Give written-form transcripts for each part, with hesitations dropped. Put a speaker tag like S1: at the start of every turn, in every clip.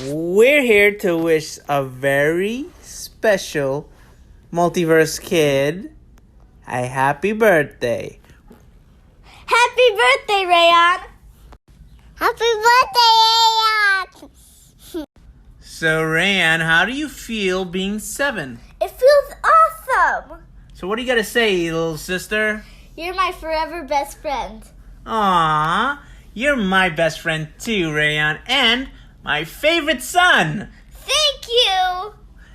S1: We're here to wish a very special multiverse kid a happy birthday.
S2: Happy birthday, Rayon! Happy birthday, Rayon!
S1: So, Rayan, how do you feel being 7?
S2: It feels awesome!
S1: So what do you got to say, little sister?
S2: You're my forever best friend.
S1: Aww, you're my best friend too, Rayan, and my favorite son.
S2: Thank you!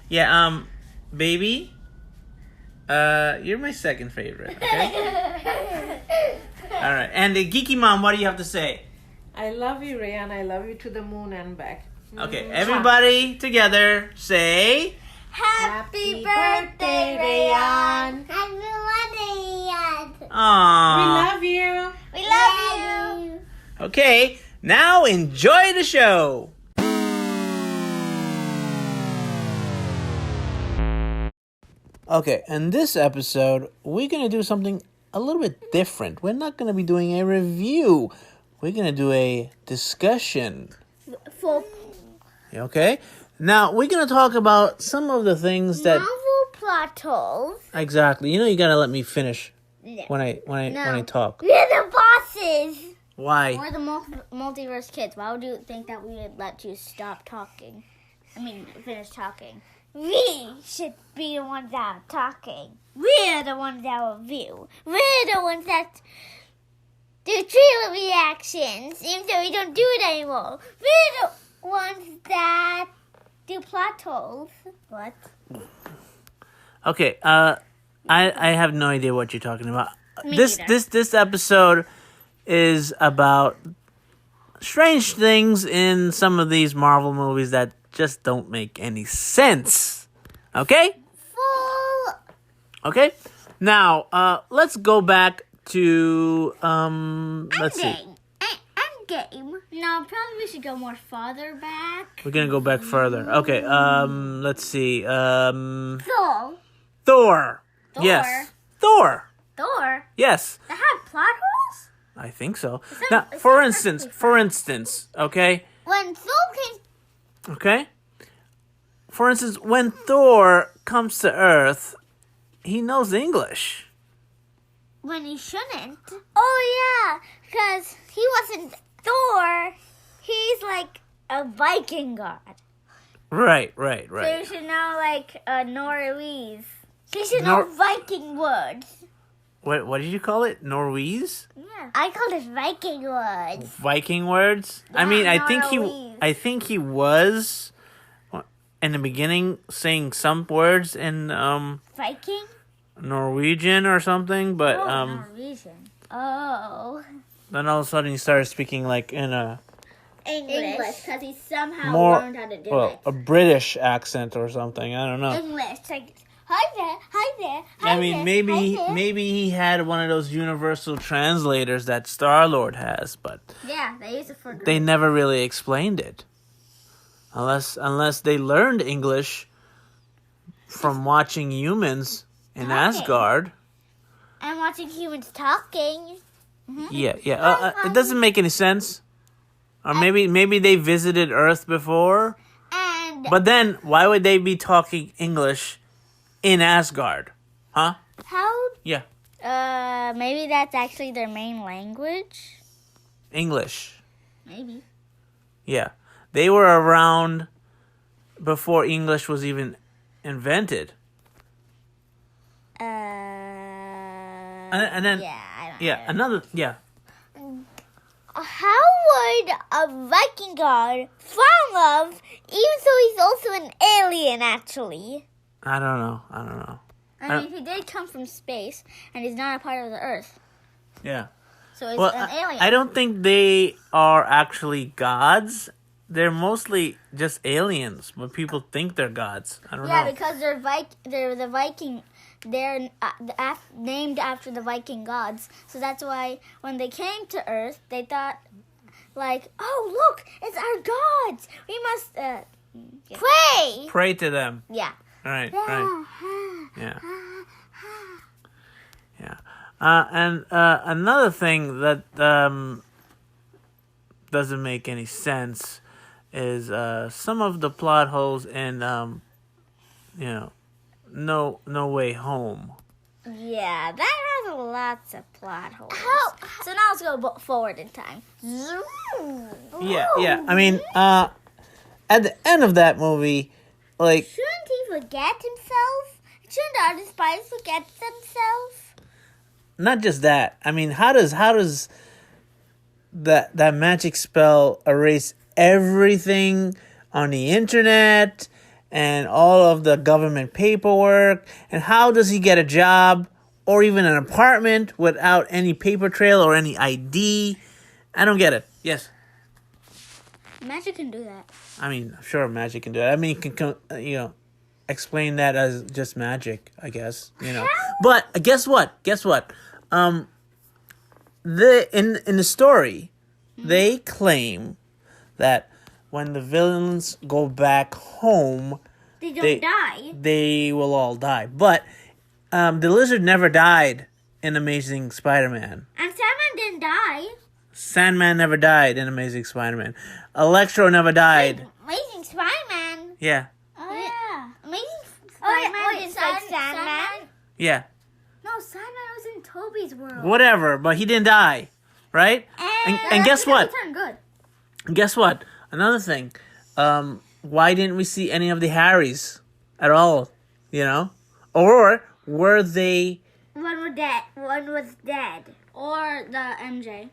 S1: Yeah, baby, you're my second favorite, okay? All right, and the Geeky Mom, what do you have to say?
S3: I love you, Rayan. I love you to the moon and back.
S1: Okay, everybody together say...
S2: Happy birthday, Rayon! Happy birthday, Rayon!
S1: Aww.
S3: We love you.
S2: We love you!
S1: Okay, now enjoy the show. Okay, in this episode, we're going to do something a little bit different. We're not going to be doing a review. We're going to do a discussion. Okay? Now, we're going to talk about some of the things that...
S2: Marvel plot holes.
S1: Exactly. You know you got to let me finish when I talk.
S2: We're the bosses!
S1: Why?
S2: We're the multiverse kids. Why would you think that we would let you stop talking? Finish talking. We should be the ones that are talking. We're the ones that review. We're the ones that do trailer reactions, even though we don't do it anymore. We're the ones that do plot holes. What?
S1: Okay, I have no idea what you're talking about.
S2: Me
S1: This episode is about strange things in some of these Marvel movies that just don't make any sense. Okay?
S2: Full.
S1: Okay? Now, let's go back to let's see.
S2: Endgame. No, probably we should go more farther back.
S1: We're gonna go back further. Okay, let's see.
S2: Thor.
S1: Thor. Yes. Thor.
S2: Thor?
S1: Yes.
S2: That had plot holes?
S1: I think so.
S2: that-
S1: Now,
S2: is
S1: for
S2: that
S1: instance, okay?
S2: When Thor came...
S1: Okay? For instance, when Thor comes to Earth, he knows English.
S2: When he shouldn't. Oh, yeah. Because he wasn't Thor. He's like a Viking god.
S1: Right.
S2: So you should know, like, Norwegian. So you should know Viking words.
S1: What did you call it? Norwegian?
S2: Yeah. I called it Viking words.
S1: Viking words?
S2: Yeah,
S1: I mean,
S2: Norwegian.
S1: I think he was in the beginning saying some words in
S2: Viking?
S1: Norwegian or something, but
S2: Norwegian. Oh.
S1: then all of a sudden he started speaking like in a
S2: English, because he somehow
S1: more
S2: learned how to do it.
S1: a British accent or something. I don't know.
S2: English, like, hi there, hi there, hi
S1: I mean,
S2: there, hi there.
S1: maybe he had one of those universal translators that Star-Lord has, but
S2: Yeah, they use it for...
S1: they never really explained it. Unless they learned English from watching humans in
S2: Talking.
S1: Asgard.
S2: I'm watching humans talking.
S1: Yeah. It doesn't make any sense. Or maybe they visited Earth before.
S2: And
S1: But then, why would they be talking English in Asgard? Huh?
S2: how...
S1: Yeah.
S2: Maybe that's actually their main language?
S1: English.
S2: Maybe.
S1: Yeah. They were around before English was even invented. And then...
S2: Yeah, I don't
S1: Yeah, another... Yeah.
S2: How would a Viking god fall in love, even though he's also an alien, actually?
S1: I don't know.
S2: I mean, he did come from space, and he's not a part of the Earth.
S1: Yeah.
S2: So he's
S1: Well,
S2: an alien.
S1: I don't think they are actually gods. They're mostly just aliens, but people think they're gods. I don't know.
S2: Yeah, because they're the Viking. They're named after the Viking gods. So that's why when they came to Earth, they thought, like, oh, look, it's our gods. We must pray.
S1: Pray to them.
S2: Yeah.
S1: Right. Yeah. And another thing that doesn't make any sense is some of the plot holes in No Way Home.
S2: Yeah, that has lots of plot holes. So now let's go forward in time.
S1: Yeah. I mean, at the end of that movie, like,
S2: Shouldn't he forget himself? Shouldn't the other spies forget themselves?
S1: not just that. I mean, how does that magic spell erase everything on the internet and all of the government paperwork? And how does he get a job or even an apartment without any paper trail or any ID? I don't get it. Yes.
S2: Magic can do that.
S1: I mean, sure, magic can do it. I mean, you can, explain that as just magic, I guess, But guess what? In the story, they claim that when the villains go back home,
S2: They don't die.
S1: they will all die. But the lizard never died in Amazing Spider-Man.
S2: And Sandman didn't die.
S1: Sandman never died in Amazing Spider-Man. Electro never died.
S2: Amazing Spider-Man.
S1: Yeah.
S2: Oh, yeah. Amazing Spider-Man is like Sandman.
S1: Yeah.
S2: No, Sandman was in Toby's world.
S1: Whatever, but he didn't die, right? And guess what?
S2: He turned good.
S1: Guess what? Another thing. Why didn't we see any of the Harrys at all? Or were they?
S2: One was dead. Or the MJ.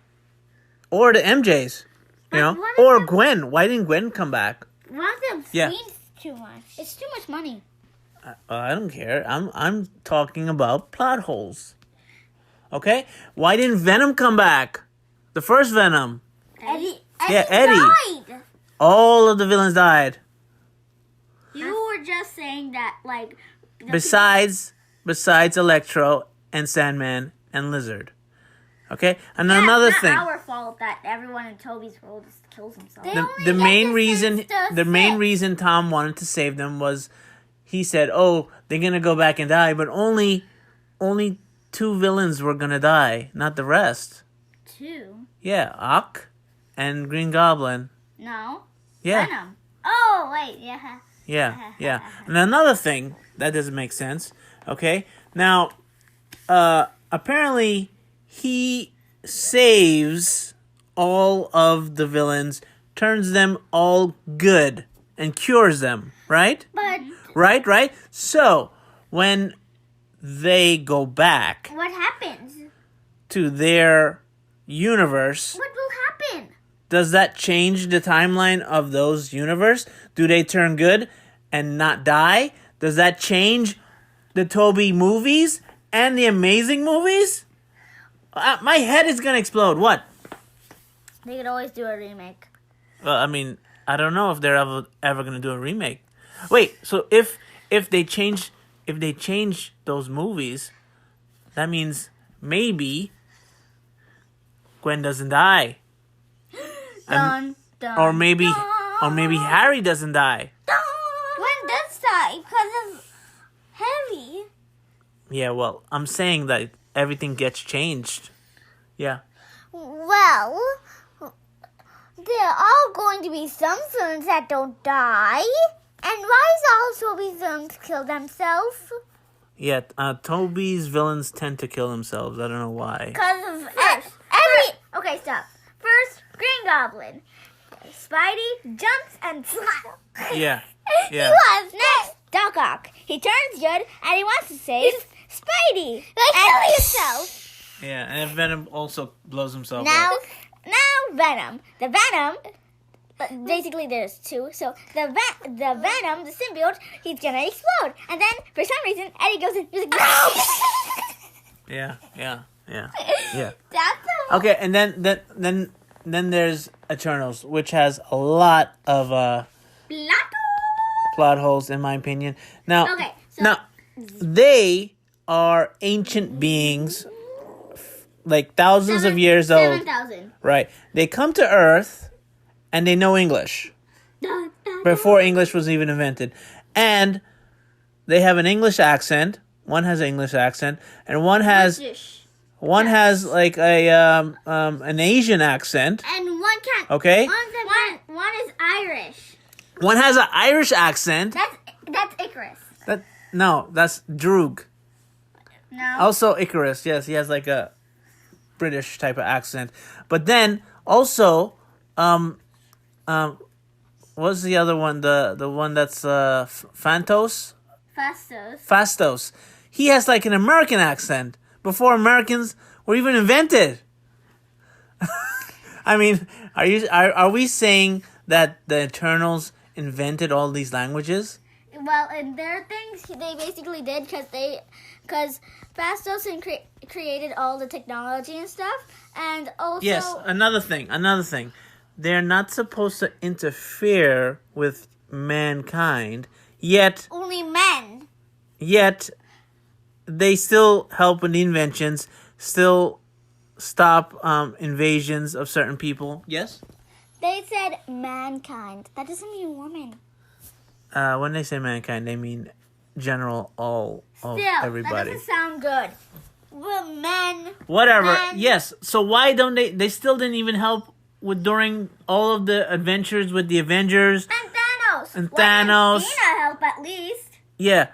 S1: Or the MJs?
S2: But one of
S1: Or
S2: them-
S1: Gwen? Why didn't Gwen come back?
S2: One of them
S1: Yeah.
S2: screams too much. It's too much money.
S1: I don't care. I'm talking about plot holes. Okay? Why didn't Venom come back? The first Venom.
S2: Eddie
S1: Yeah, Eddie.
S2: died.
S1: All of the villains died.
S2: You were just saying that, like.
S1: Besides Electro and Sandman and Lizard. Okay? And another thing.
S2: It's not our fault that everyone in Toby's world just kills himself.
S1: The main reason Tom wanted to save them was he said, "Oh, they're gonna go back and die," but only 2 villains were gonna die, not the rest.
S2: 2?
S1: Yeah, Ock and Green Goblin.
S2: No.
S1: Yeah,
S2: Venom. Oh, wait, yeah.
S1: yeah. And another thing that doesn't make sense. Okay, now, apparently he saves all of the villains, turns them all good, and cures them. Right?
S2: But
S1: Right? So, when they go back
S2: what happens?
S1: to their universe,
S2: What will happen?
S1: does that change the timeline of those universe? Do they turn good and not die? Does that change the Toby movies and the Amazing movies? My head is going to explode. What?
S2: They could always do a remake.
S1: Well, I mean, I don't know if they're ever going to do a remake. Wait, so if they change those movies, that means maybe Gwen doesn't die,
S2: Dun, dun,
S1: or maybe
S2: dun.
S1: Harry doesn't die.
S2: Gwen does die because of Harry.
S1: Yeah, well, I'm saying that everything gets changed. Yeah.
S2: Well, there are going to be some villains that don't die. And why is all Toby's villains kill themselves?
S1: Yeah, Toby's villains tend to kill themselves. I don't know why.
S2: Because of Okay, stop. First, Green Goblin. Spidey jumps and slaps.
S1: Yeah.
S2: He was next. Doc Ock. He turns good and he wants to save Spidey. Like kill yourself.
S1: Yeah, and Venom also blows himself
S2: Now
S1: up.
S2: Venom. The Venom. Basically, there's 2. So the Venom, the symbiote, he's gonna explode, and then for some reason Eddie goes in. He's like, no.
S1: Yeah.
S2: That's the
S1: Okay, and then there's Eternals, which has a lot of plot holes, in my opinion. Now,
S2: Okay, so-
S1: now they are ancient beings, like thousands of years old.
S2: 7,000.
S1: Right? They come to Earth, and they know English before English was even invented, and they have an English accent. One has an English accent, and one has
S2: British.
S1: One has like a an Asian accent.
S2: And one can't.
S1: Okay.
S2: One is Irish.
S1: One has an Irish accent.
S2: That's Icarus.
S1: That's Droog.
S2: No.
S1: Also Icarus. Yes, he has like a British type of accent. But then also, what's the other one? The one that's Fastos. He has like an American accent before Americans were even invented. I mean, are we saying that the Eternals invented all these languages?
S2: Well, in their things, they basically did because Fastos created all the technology and stuff, and also
S1: Yes, another thing. They're not supposed to interfere with mankind, yet
S2: only men.
S1: Yet they still help with the inventions, still stop invasions of certain people. Yes?
S2: They said mankind. That doesn't mean woman.
S1: When they say mankind, they mean general all everybody.
S2: That doesn't sound good. Well, men.
S1: Whatever.
S2: Men.
S1: Yes. So why don't they still didn't even help with during all of the adventures with the Avengers
S2: And Thanos. Dina help at least.
S1: Yeah.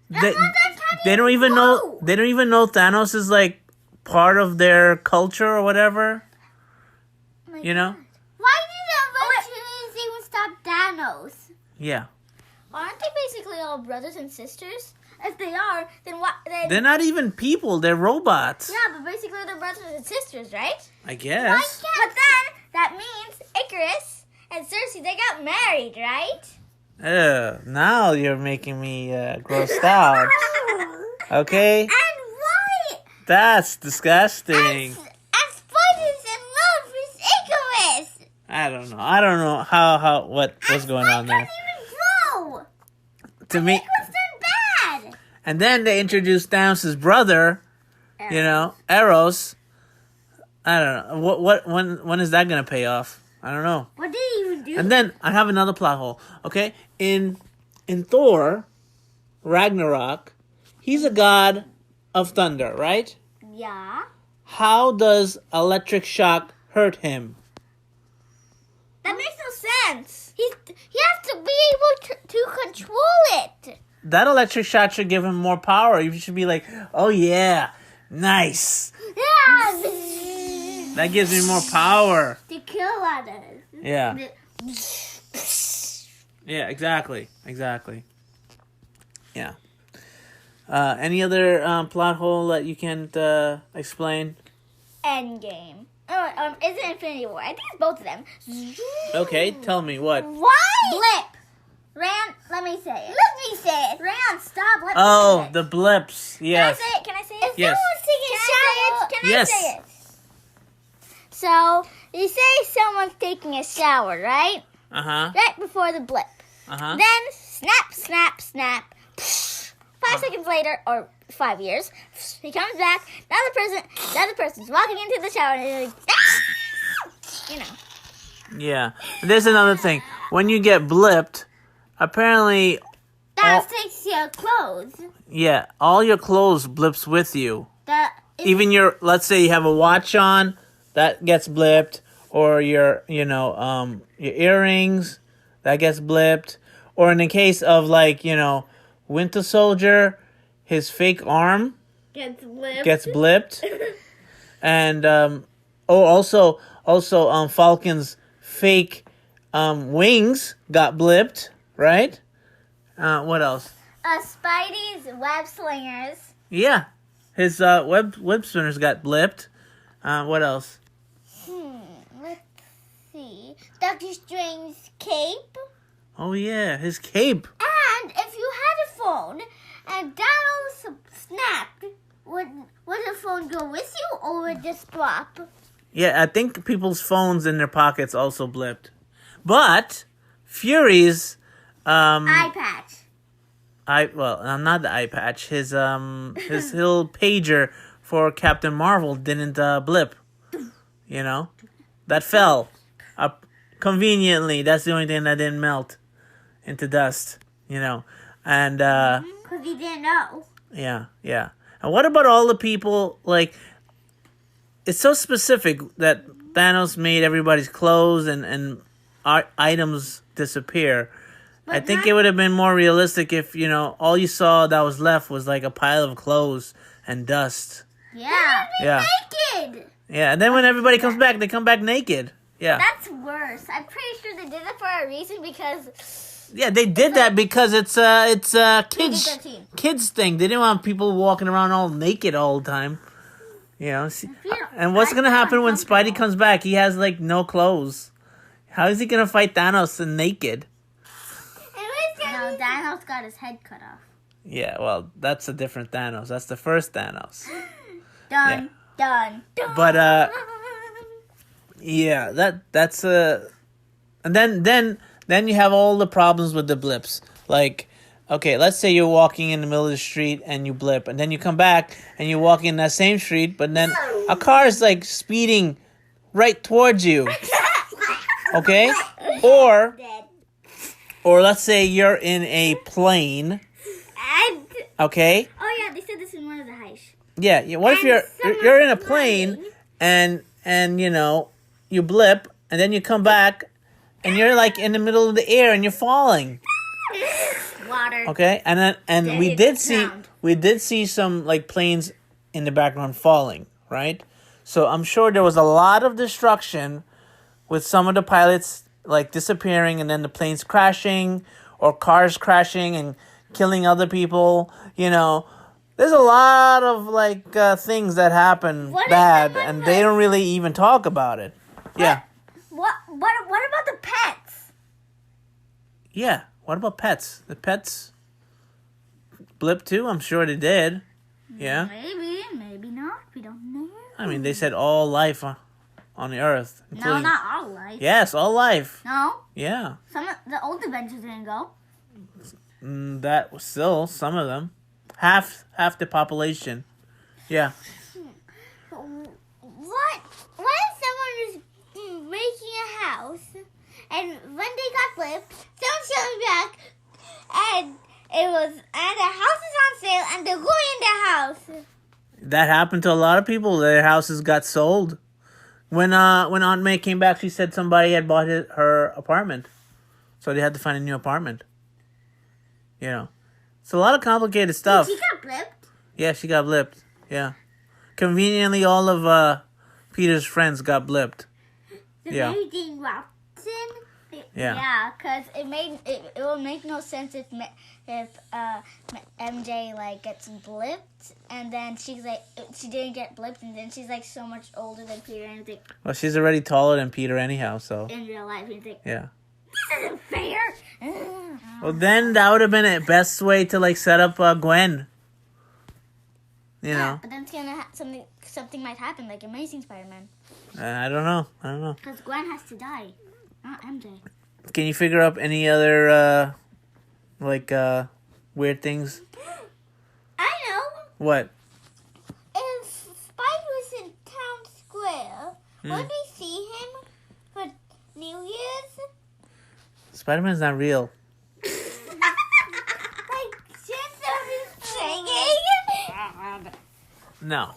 S1: They don't even know Thanos is like part of their culture or whatever. You know?
S2: Why did the Avengers even stop Thanos?
S1: Yeah.
S2: Aren't they basically all brothers and sisters? If they are, then what?
S1: They're not even people. They're robots.
S2: Yeah, but basically they're brothers and sisters, right?
S1: I guess.
S2: But then that means Icarus and Cersei, they got married, right?
S1: Now you're making me grossed out. Okay?
S2: And why?
S1: That's disgusting.
S2: And Spider's in love with Icarus.
S1: I don't know how what was going on there.
S2: Can't even grow.
S1: To me.
S2: Icarus done bad.
S1: And then they introduced Thanos' brother, Eros. I don't know. What when is that gonna pay off? I don't know.
S2: What did he even do?
S1: And then I have another plot hole. Okay? In Thor, Ragnarok, he's a god of thunder, right?
S2: Yeah.
S1: How does electric shock hurt him?
S2: That makes no sense. He has to be able to control it.
S1: That electric shock should give him more power. You should be like, oh yeah, nice.
S2: Yeah.
S1: That gives me more power.
S2: To kill others.
S1: Yeah. Yeah, exactly. Yeah. Any other plot hole that you can explain?
S2: Endgame. Oh, is it Infinity War? I think it's both of them.
S1: Okay, tell me what.
S2: Why? Blip. Ran, let me say it. Ran, stop. Let me say it.
S1: The blips. Yes.
S2: Can I say it? If
S1: Yes.
S2: someone's taking a shower, can I say it? So, you say someone's taking a shower, right?
S1: Uh-huh.
S2: Right before the blip.
S1: Uh-huh.
S2: Then, snap. 5 seconds later, or 5 years, he comes back. Another person's walking into the shower, and he's like,
S1: Yeah. There's another thing. When you get blipped, apparently...
S2: That takes your clothes.
S1: Yeah, all your clothes blips with you. Even your, let's say you have a watch on, that gets blipped, or your earrings, that gets blipped, or in the case of Winter Soldier, his fake arm gets blipped, and also Falcon's fake wings got blipped, right? What else?
S2: Spidey's web slingers.
S1: Yeah, his web spinners got blipped. What else?
S2: Let's see. Doctor Strange's cape.
S1: Oh yeah, his cape.
S2: And if you had a phone and Donald snapped, would the phone go with you or would it just drop?
S1: Yeah, I think people's phones in their pockets also blipped. But Fury's
S2: Eye patch.
S1: Not the eye patch. His little pager for Captain Marvel didn't blip. That fell. Conveniently, that's the only thing that didn't melt into dust. And
S2: Because he didn't know.
S1: yeah. And what about all the people it's so specific that Thanos made everybody's clothes and items disappear. I think it would have been more realistic if, all you saw that was left was like a pile of clothes and dust.
S2: Yeah.
S1: Yeah.
S2: Naked.
S1: Yeah, and then when everybody comes back, they come back naked. Yeah.
S2: That's worse. I'm pretty sure they did it for a reason because...
S1: Yeah, they did that because it's a kids thing. They didn't want people walking around all naked all the time. And what's going to happen when Spidey comes back? He has, like, no clothes. How is he going to fight Thanos naked?
S2: No, Thanos got his head cut off.
S1: Yeah, well, that's a different Thanos. That's the first Thanos.
S2: Done.
S1: But, yeah, that's and then you have all the problems with the blips. Like, okay, let's say you're walking in the middle of the street and you blip, and then you come back and you're walking in that same street, but then a car is like speeding right towards you. Okay? Or let's say you're in a plane. Okay?
S2: Oh yeah, they said this in one of the heights.
S1: Yeah. What if you're in a plane and you blip and then you come back and you're like in the middle of the air and you're falling.
S2: Water.
S1: Okay? And we did see some like planes in the background falling, right? So I'm sure there was a lot of destruction with some of the pilots like disappearing and then the planes crashing or cars crashing and killing other people. There's a lot of like things that happen bad and they don't really even talk about it. Yeah.
S2: What about the pets?
S1: Yeah. What about pets? The pets blip too? I'm sure they did. Yeah.
S2: Maybe not. We don't know.
S1: I mean, they said all life on the Earth.
S2: No, not all life.
S1: Yes, all life.
S2: No.
S1: Yeah.
S2: Some of the old Avengers didn't go.
S1: That was still some of them. Half the population. Yeah.
S2: What if someone was making a house and when they got flipped, someone showed back and the house is on sale and they're going in the house.
S1: That happened to a lot of people. Their houses got sold. When Aunt May came back, she said somebody had bought her apartment, so they had to find a new apartment. It's a lot of complicated stuff.
S2: She got blipped?
S1: Yeah, she got blipped. Yeah. Conveniently, all of Peter's friends got blipped.
S2: Yeah. Mary Jane Watson?
S1: Yeah.
S2: Because it will make no sense if MJ like gets blipped and then she's like she didn't get blipped and then she's like so much older than Peter and think.
S1: Well, she's already taller than Peter anyhow, so.
S2: In real life, you think.
S1: Yeah.
S2: This isn't fair.
S1: Well, then that would have been the best way to like set up Gwen.
S2: Yeah, but then it's gonna something might happen like Amazing Spider-Man.
S1: I don't know.
S2: Because Gwen has to die, not MJ.
S1: Can you figure out any other weird things?
S2: I know.
S1: What?
S2: If Spidey was in town square, would we see him for New Year's?
S1: Spider-Man's not real.
S2: Like just singing?
S1: No.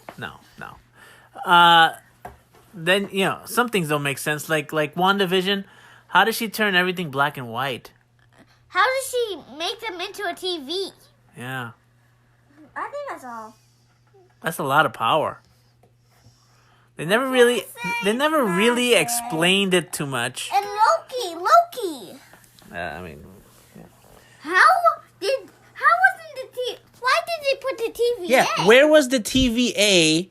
S1: Then some things don't make sense. Like WandaVision. How does she turn everything black and white?
S2: How does she make them into a TV?
S1: Yeah.
S2: I think that's all.
S1: That's a lot of power. They never really explained it too much.
S2: And Loki.
S1: I mean,
S2: Why did they put the TVA?
S1: Yeah, where was the TVA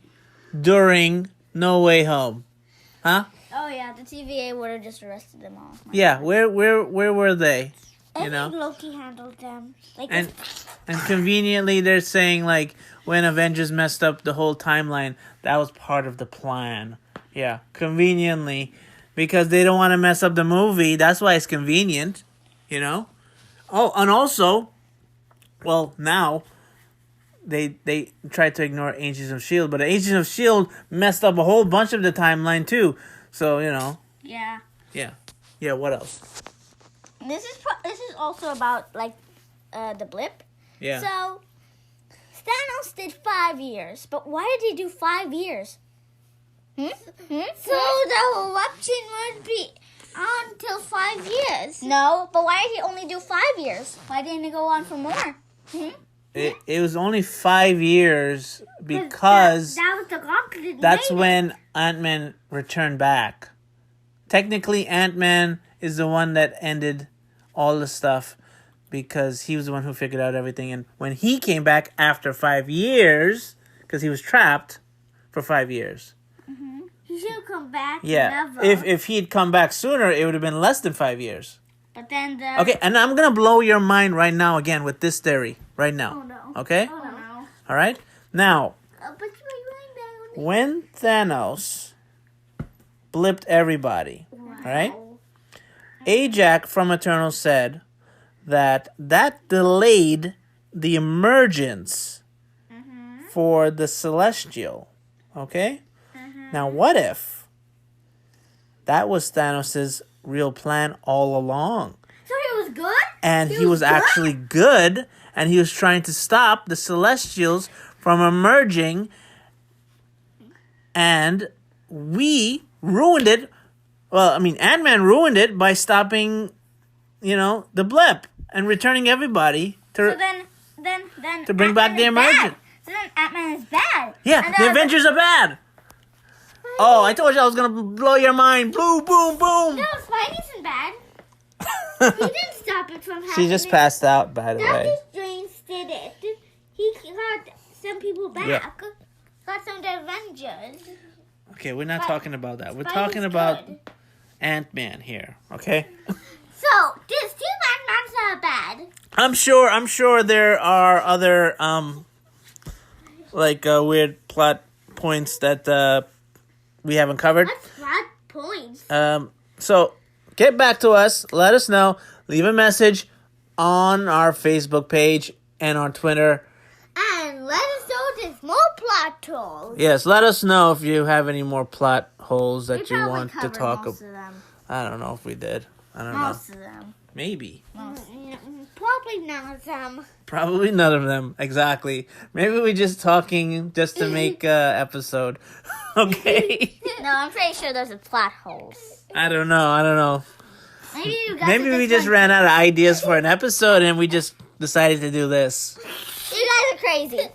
S1: during No Way Home? Huh?
S2: Oh yeah, the TVA would have just arrested them all.
S1: Yeah, where were they?
S2: I think Loki handled them.
S1: And conveniently, they're saying like when Avengers messed up the whole timeline, that was part of the plan. Yeah, conveniently, because they don't want to mess up the movie. That's why it's convenient, Oh, and also, well, now they tried to ignore Agents of S.H.I.E.L.D., but Agents of S.H.I.E.L.D. messed up a whole bunch of the timeline too. So
S2: Yeah.
S1: Yeah. What else?
S2: This is also about like the blip.
S1: Yeah.
S2: So Thanos did 5 years, but why did he do 5 years? So the eruption would be on till 5 years. No, but why did he only do 5 years? Why didn't it go on for more?
S1: It was only 5 years because
S2: that was the continent.
S1: that's when Ant-Man returned back. Technically, Ant-Man is the one that ended all the stuff because he was the one who figured out everything. And when he came back after 5 years, because he was trapped for 5 years.
S2: He should come back.
S1: Yeah,
S2: Never.
S1: if he'd come back sooner, it would have been less than 5 years.
S2: But then the...
S1: Okay, and I'm going to blow your mind right now again with this theory. Right now.
S2: Oh, no.
S1: Okay?
S2: Oh, no.
S1: All right? Now,
S2: But you're down.
S1: when Thanos blipped everybody, all right? Ajak from Eternal said that delayed the emergence for the Celestial. Okay? Now, what if that was Thanos' real plan all along?
S2: So he was good?
S1: And he was actually good, and he was trying to stop the Celestials from emerging, and we ruined it. Well, I mean, Ant-Man ruined it by stopping, the blip and returning everybody to...
S2: So then
S1: to bring back the emergence.
S2: So then Ant-Man is bad.
S1: Yeah,
S2: And
S1: the
S2: then-
S1: Avengers are bad. Oh, I told you I was going to blow your mind. Boom, boom, boom.
S2: No, Spidey isn't bad. He didn't stop it from happening.
S1: She just passed out, by the
S2: Doctor
S1: way.
S2: Strange did it. He got some people back.
S1: Yeah.
S2: Got some of the Avengers.
S1: Okay, we're not
S2: But
S1: talking about that. We're
S2: Spidey's
S1: talking about
S2: good.
S1: Ant-Man here, okay?
S2: So, these two Ant-Mans are bad.
S1: I'm sure there are other weird plot points that we haven't covered.
S2: What's plot points?
S1: So get back to us, let us know, leave a message on our Facebook page and on Twitter.
S2: And let us know if there's more plot holes.
S1: Yes, let us know if you have any more plot holes that
S2: We
S1: you
S2: probably
S1: want to
S2: covered
S1: talk
S2: most
S1: about.
S2: of them.
S1: I don't know if we did. I don't know.
S2: Most of them.
S1: Maybe.
S2: Probably none of them.
S1: Probably none of them, exactly. Maybe we're just talking just to make episode. Okay.
S2: No, I'm pretty sure there's a plot holes.
S1: I don't know.
S2: Maybe you guys
S1: Maybe we just ran out of ideas for an episode and we just decided to do this.
S2: You guys are crazy.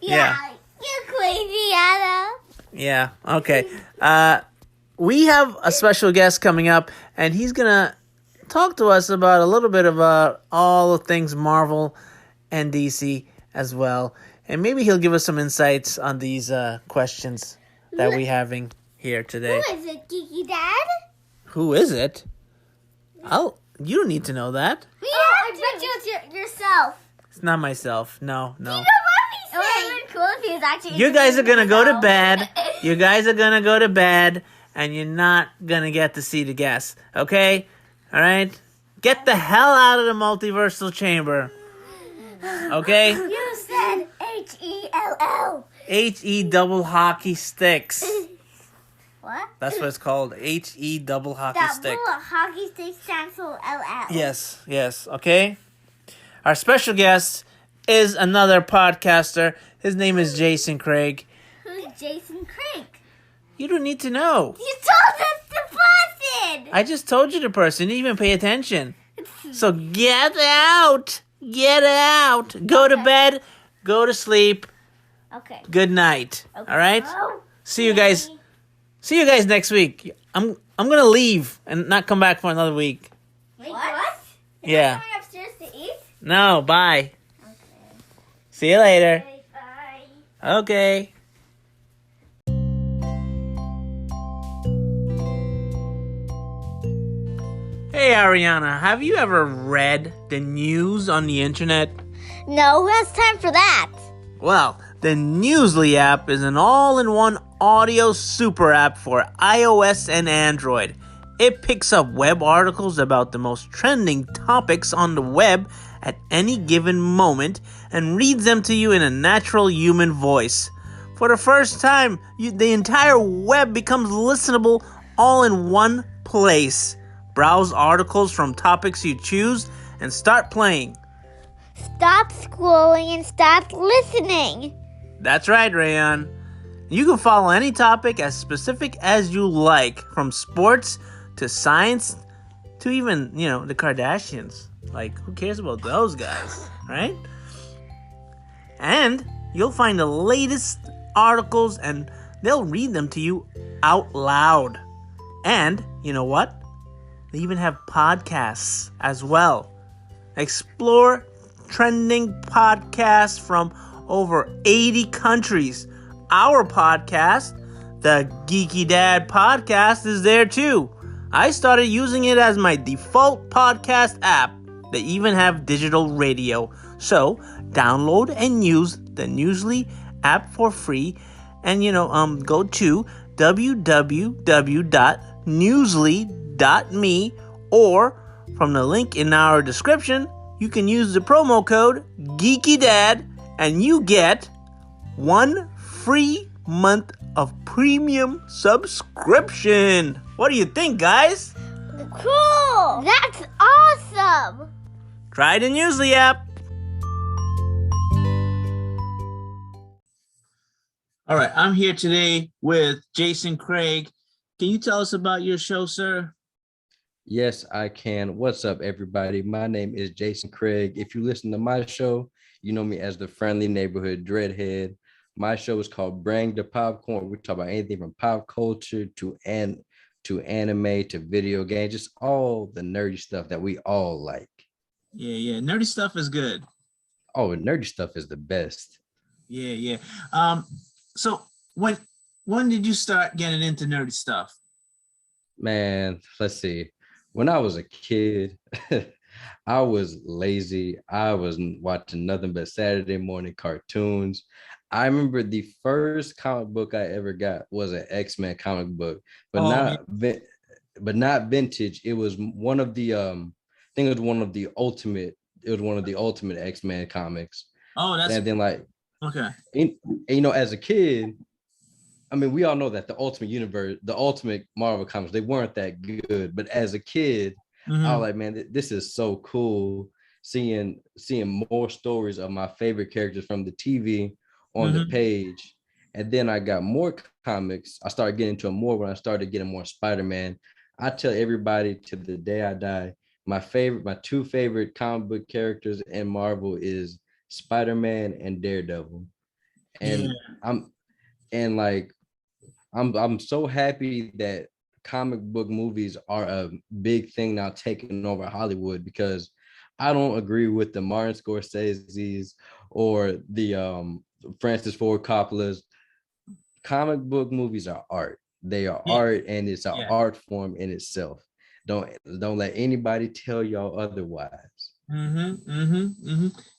S1: Yeah.
S2: You're crazy, Anna.
S1: Yeah, okay. We have a special guest coming up, and he's going to talk to us about a little bit about all the things Marvel and DC as well. And maybe he'll give us some insights on these questions that we're having here today.
S2: Who is it, Kiki Dad?
S1: Who is it? You don't need to know that.
S2: I bet you it's yourself.
S1: It's not myself. No.
S2: It would have been cool if he was actually...
S1: You guys are going to go to bed. You guys are going to go to bed, and you're not going to get to see the guest. Okay? All right? Get the hell out of the multiversal chamber. Okay?
S2: You said H-E-L-L.
S1: H-E double hockey sticks.
S2: What?
S1: That's what it's called. H-E double hockey
S2: That
S1: stick.
S2: little hockey stick stands for L-L.
S1: Yes. Okay? Our special guest is another podcaster. His name is Jason Craig.
S2: Who's Jason Craig?
S1: You don't need to know.
S2: You told us the person!
S1: I just told you the person. You didn't even pay attention. So get out. Get out. Go to bed. Go to sleep.
S2: Okay.
S1: Good night.
S2: Okay.
S1: All right?
S2: Oh,
S1: See you guys. See you guys next week. I'm going to leave and not come back for another week.
S2: Wait, what?
S1: Yeah.
S2: Coming upstairs to eat?
S1: No, bye.
S2: Okay.
S1: See you later.
S2: Okay, bye.
S1: Okay. Hey Ariana, have you ever read the news on the internet?
S2: No, who has time for that?
S1: Well, the Newsly app is an all-in-one audio super app for iOS and Android. It picks up web articles about the most trending topics on the web at any given moment and reads them to you in a natural human voice. For the first time, the entire web becomes listenable all in one place. Browse articles from topics you choose and start playing.
S2: Stop scrolling and start listening.
S1: That's right, Rayan. You can follow any topic as specific as you like, from sports to science to even, the Kardashians. Like, who cares about those guys, right? And you'll find the latest articles and they'll read them to you out loud. And you know what? They even have podcasts as well. Explore trending podcasts from over 80 countries. Our podcast, the Geeky Dad Podcast, is there too. I started using it as my default podcast app. They even have digital radio. So download and use the Newsly app for free. And go to www.newsly.me, or from the link in our description, you can use the promo code GeekyDad and you get 1 free month of premium subscription. What do you think, guys?
S2: Cool! That's awesome!
S1: Try the Newsly app. All right, I'm here today with Jason Craig. Can you tell us about your show, sir?
S4: Yes, I can. What's up, everybody? My name is Jason Craig. If you listen to my show, you know me as the friendly neighborhood dreadhead. My show is called Bring the Popcorn. We talk about anything from pop culture to anime to video games, just all the nerdy stuff that we all like.
S1: Yeah. Nerdy stuff is good.
S4: Oh, nerdy stuff is the best.
S1: Yeah. So when did you start getting into nerdy stuff?
S4: Man, let's see. When I was a kid, I was lazy. I was watching nothing but Saturday morning cartoons. I remember the first comic book I ever got was an X-Men comic book, but not vintage. It was one of the I think it was one of the ultimate. It was one of the ultimate X-Men comics.
S1: Oh, that's
S4: and then like
S1: okay.
S4: And, as a kid, I mean, we all know that the Ultimate Universe, the Ultimate Marvel comics, they weren't that good. But as a kid, I was like, man, this is so cool seeing more stories of my favorite characters from the TV on the page. And then I got more comics. I started getting into it more when I started getting more Spider-Man. I tell everybody to the day I die, my two favorite comic book characters in Marvel is Spider-Man and Daredevil. And I'm so happy that comic book movies are a big thing now, taking over Hollywood, because I don't agree with the Martin Scorsese's or the Francis Ford Coppola's. Comic book movies are art. They are art, and it's an art form in itself. Don't let anybody tell y'all otherwise.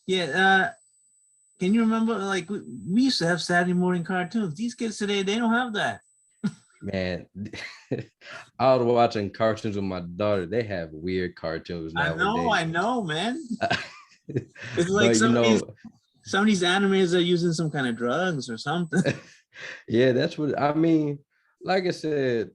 S1: Yeah. Can you remember, like, we used to have Saturday morning cartoons? These kids today, they don't have that.
S4: Man, I was watching cartoons with my daughter. They have weird cartoons nowadays.
S1: I know, man. It's like some of these animators are using some kind of drugs or something.
S4: Yeah, that's what I mean. Like I said,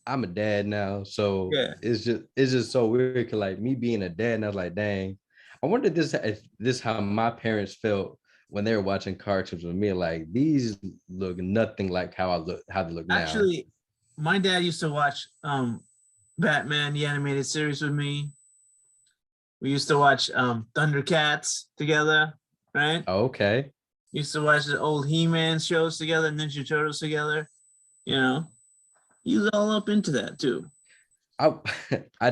S4: I'm a dad now, so it's just so weird. Cause like me being a dad, and I was like, dang, I wonder if this how my parents felt when they were watching cartoons with me. Like, these look nothing like how they look now.
S1: Actually, my dad used to watch Batman the animated series with me. We used to watch Thundercats together, right?
S4: Oh, okay.
S1: Used to watch the old He-Man shows together, Ninja Turtles together. He was all up into that too.
S4: I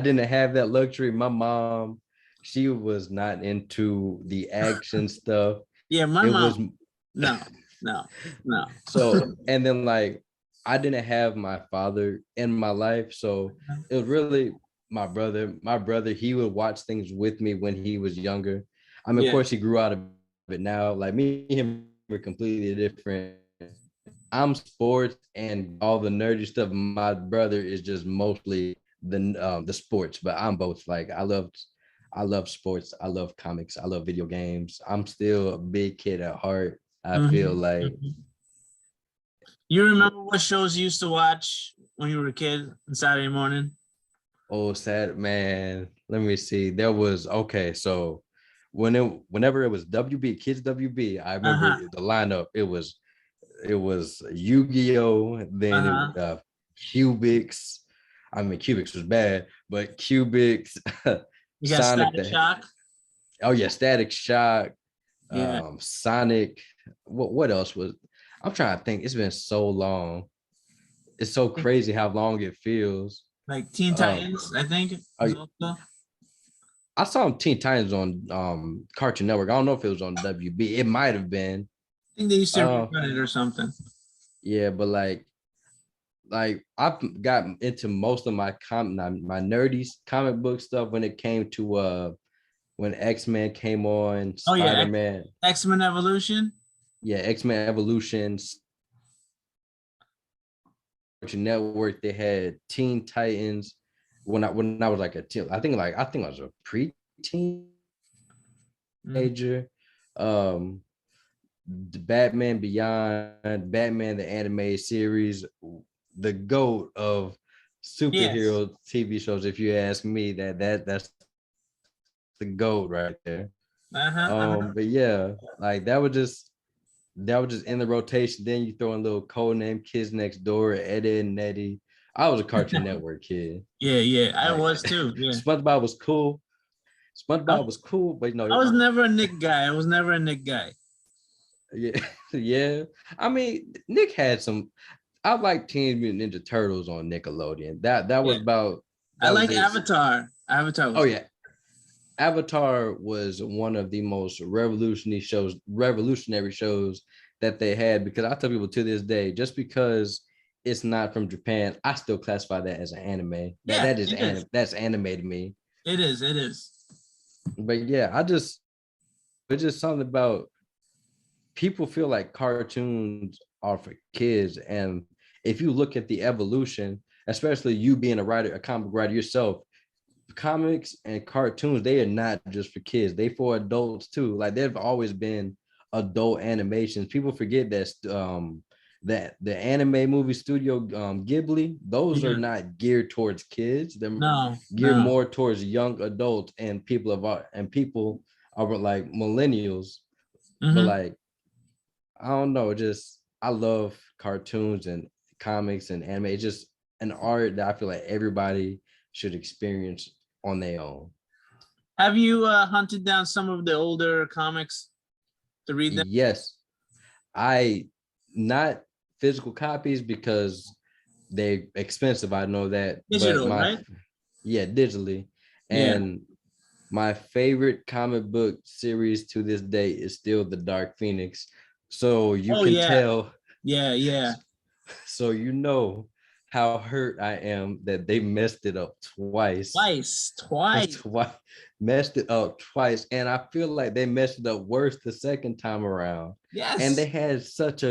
S4: didn't have that luxury. My mom, she was not into the action stuff.
S1: Yeah, my mom. No.
S4: So, and then like, I didn't have my father in my life, so it was really my brother. My brother, he would watch things with me when he was younger. I mean, of course, he grew out of it now. Like, me and him were completely different. I'm sports and all the nerdy stuff. My brother is just mostly the sports, but I'm both. Like, I love sports. I love comics. I love video games. I'm still a big kid at heart. I feel like.
S1: You remember what shows you used to watch when you were a kid on Saturday morning?
S4: Oh, sad man. Let me see. There was so whenever it was WB, Kids WB, I remember the lineup. It was it was Yu-Gi-Oh, then Cubics. I mean, Cubics was bad, but Cubics,
S1: You got
S4: Sonic
S1: Static
S4: the
S1: Shock.
S4: oh yeah, Static Shock,
S1: Yeah.
S4: Sonic. What else was? I'm trying to think. It's been so long. It's so crazy how long it feels.
S1: Like Teen
S4: Um,
S1: Titans, I think.
S4: I,
S1: Was also.
S4: I saw Teen Titans on Cartoon Network. I don't know if it was on WB. It might have been.
S1: I think they used to
S4: Uh,
S1: rerun it or something.
S4: yeah, but like I've gotten into most of my nerdy comic book stuff when it came to when X-Men came on,
S1: Oh yeah,
S4: Spider-Man,
S1: X-Men Evolution.
S4: yeah, X-Men Evolutions, Cartoon Network, they had Teen Titans when I was like a teen, I think I was a pre-teenager.
S1: Mhm.
S4: Um the Batman Beyond, Batman the animated series, the GOAT of
S1: Yes.
S4: superhero TV shows. If you ask me, that's the GOAT right there.
S1: Uh-huh. Uh-huh.
S4: But yeah, like that was just in the rotation. Then you throw in little code name Kids Next Door, Eddie and Nettie. I was a Cartoon Network kid.
S1: Yeah, yeah, I
S4: Like
S1: was too. Yeah.
S4: SpongeBob was cool.
S1: I,
S4: SpongeBob was cool, but
S1: I was never a Nick guy. I was never a Nick guy.
S4: yeah, yeah. I mean, Nick had some. I like Teenage Mutant Ninja Turtles on Nickelodeon. That was
S1: Yeah.
S4: about
S1: I
S4: that was
S1: like
S4: it.
S1: Avatar. Avatar
S4: Oh
S1: was
S4: yeah, Avatar was one of the most revolutionary shows that they had, because I tell people to this day, just because it's not from Japan, I still classify that as an anime. That
S1: yeah,
S4: that is
S1: it is.
S4: that's anime to me.
S1: It is. It is.
S4: But yeah, it's just something about people feel like cartoons are for kids. And if you look at the evolution, especially you being a comic writer yourself, comics and cartoons, they are not just for kids, they for adults too. Like they've always been adult animations. People forget that the anime movie studio, Ghibli, those are
S1: Yeah.
S4: not geared towards kids. They're
S1: No,
S4: geared
S1: no.
S4: more towards young adults and people are like millennials. But
S1: Mm-hmm.
S4: like, I don't know, just I love cartoons and comics and anime. It's just an art that I feel like everybody should experience on their own.
S1: Have you hunted down some of the older comics to read them?
S4: Yes, I not physical copies because they're expensive. I know that, but
S1: Digital, right?
S4: yeah, digitally.
S1: Yeah.
S4: And my favorite comic book series to this day is still The Dark Phoenix. So you
S1: Oh
S4: can
S1: yeah.
S4: tell,
S1: Yeah, yeah.
S4: so you know how hurt I am that they messed it up twice.
S1: Twice.
S4: Twice, messed it up twice, and I feel like they messed it up worse the second time around. And
S1: Yes.
S4: they had such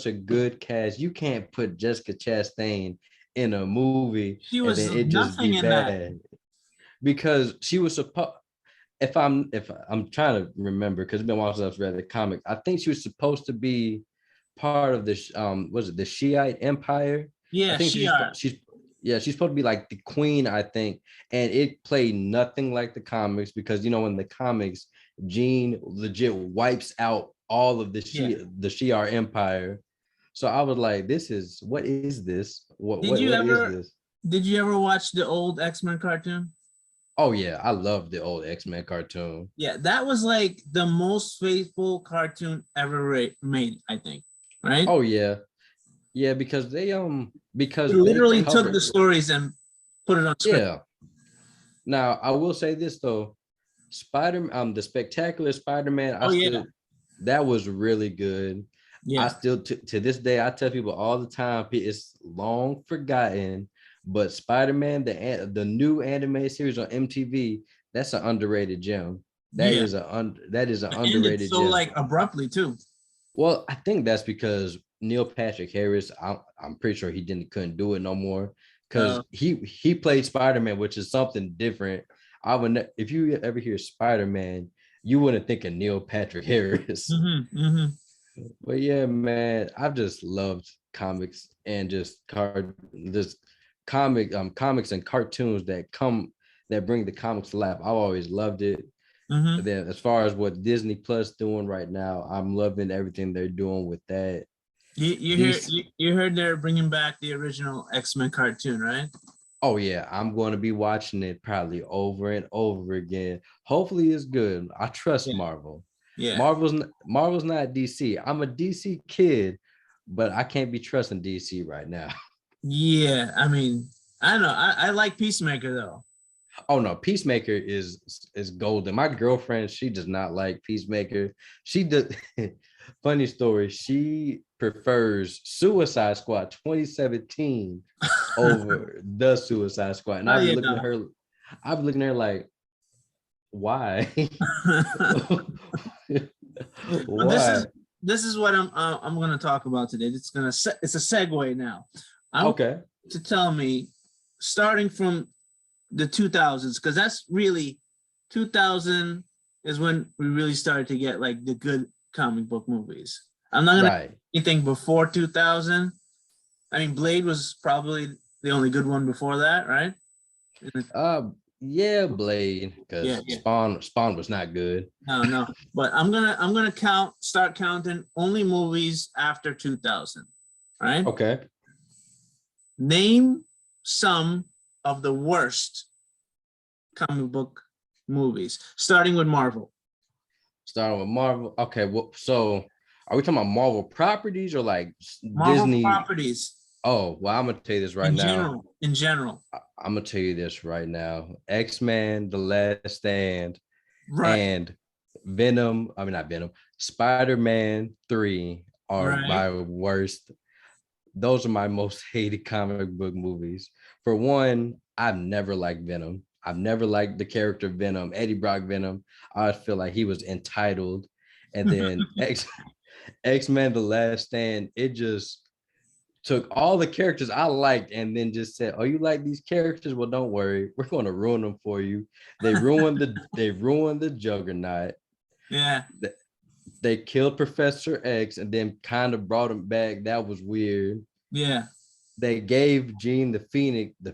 S4: a good cast. You can't put Jessica Chastain in a movie
S1: She
S4: and
S1: was
S4: then it just be
S1: nothing in that.
S4: bad, because she was supposed. If I'm trying to remember, because it's been a while since I've read the comic. I think she was supposed to be part of the was it the Shiite Empire? I
S1: Yeah,
S4: think
S1: she are.
S4: she's supposed to be like the queen, I think. And it played nothing like the comics, because in the comics, Jean legit wipes out all of the
S1: Yeah.
S4: Shi'ar Empire. So I was like, what is this?
S1: Did you
S4: What is
S1: ever
S4: this?
S1: did you ever watch the old X-Men cartoon?
S4: Oh yeah, I love the old X-Men cartoon.
S1: Yeah, that was like the most faithful cartoon ever made, I think. Right?
S4: Oh yeah. Yeah,
S1: They
S4: because they
S1: literally took the
S4: covered,
S1: stories and put it on script.
S4: yeah. Now I will say this though, the Spectacular Spider-Man,
S1: Oh yeah.
S4: that was really good. I
S1: Yeah.
S4: still to this day I tell people all the time, it's long forgotten, but Spider-Man, the new anime series on MTV, that's an underrated gem.
S1: Yeah.
S4: That is an
S1: It ended
S4: underrated
S1: so
S4: gem.
S1: like abruptly too.
S4: Well, I think that's because Neil Patrick Harris, I'm pretty sure he couldn't do it no more, because
S1: Uh,
S4: he played Spider-Man, which is something different. If you ever hear Spider-Man, you wouldn't think of Neil Patrick Harris.
S1: mm-hmm.
S4: But yeah, man, I've just loved comics and just comics and cartoons that bring the comics to life. I've always loved it.
S1: Mm-hmm.
S4: And then as far as what Disney Plus doing right now, I'm loving everything they're doing with that. DC,
S1: You heard they're bringing back the original X-Men cartoon, right?
S4: oh yeah, I'm going to be watching it probably over and over again. Hopefully it's good. I trust
S1: Yeah.
S4: Marvel.
S1: Yeah.
S4: Marvel's not DC. I'm a DC kid, but I can't be trusting DC right now.
S1: Yeah. I mean, I don't know. I like Peacemaker though.
S4: Oh no, Peacemaker is golden. My girlfriend, she does not like Peacemaker. She does. Funny story. She prefers Suicide Squad 2017 over the Suicide Squad, and
S1: Oh
S4: I've been
S1: yeah,
S4: looking at
S1: no.
S4: her. I've been looking at her like, why?
S1: But
S4: Why?
S1: this is what I'm going to talk about today. It's a segue now. I want
S4: Okay.
S1: you to tell me, starting from the 2000s, because that's really 2000 is when we really started to get like the good comic book movies. I'm not gonna
S4: Right.
S1: anything before 2000. I mean, Blade was probably the only good one before that, right?
S4: Yeah, Blade,
S1: Yeah,
S4: because
S1: yeah.
S4: Spawn was not good.
S1: No, no. But I'm gonna start counting only movies after 2000. All right.
S4: Okay.
S1: Name some of the worst comic book movies, starting with Marvel.
S4: Starting with Marvel. Okay, well, so are we talking about Marvel properties or like
S1: Marvel
S4: Disney?
S1: properties
S4: Oh, well, I'm gonna tell you this right
S1: in
S4: now.
S1: general. In general.
S4: I'm gonna tell you this right now. X-Men: The Last Stand
S1: Right.
S4: and Venom. I mean, not Venom. Spider-Man 3 are
S1: Right.
S4: my worst. Those are my most hated comic book movies. For one, I've never liked Venom. I've never liked the character Venom, Eddie Brock Venom. I feel like he was entitled. And then X-Men The Last Stand, it just took all the characters I liked and then just said, "Oh, you like these characters? Well, don't worry. We're going to ruin them for you." They ruined the Juggernaut.
S1: Yeah.
S4: They killed Professor X and then kind of brought him back. That was weird.
S1: Yeah.
S4: They gave Jean the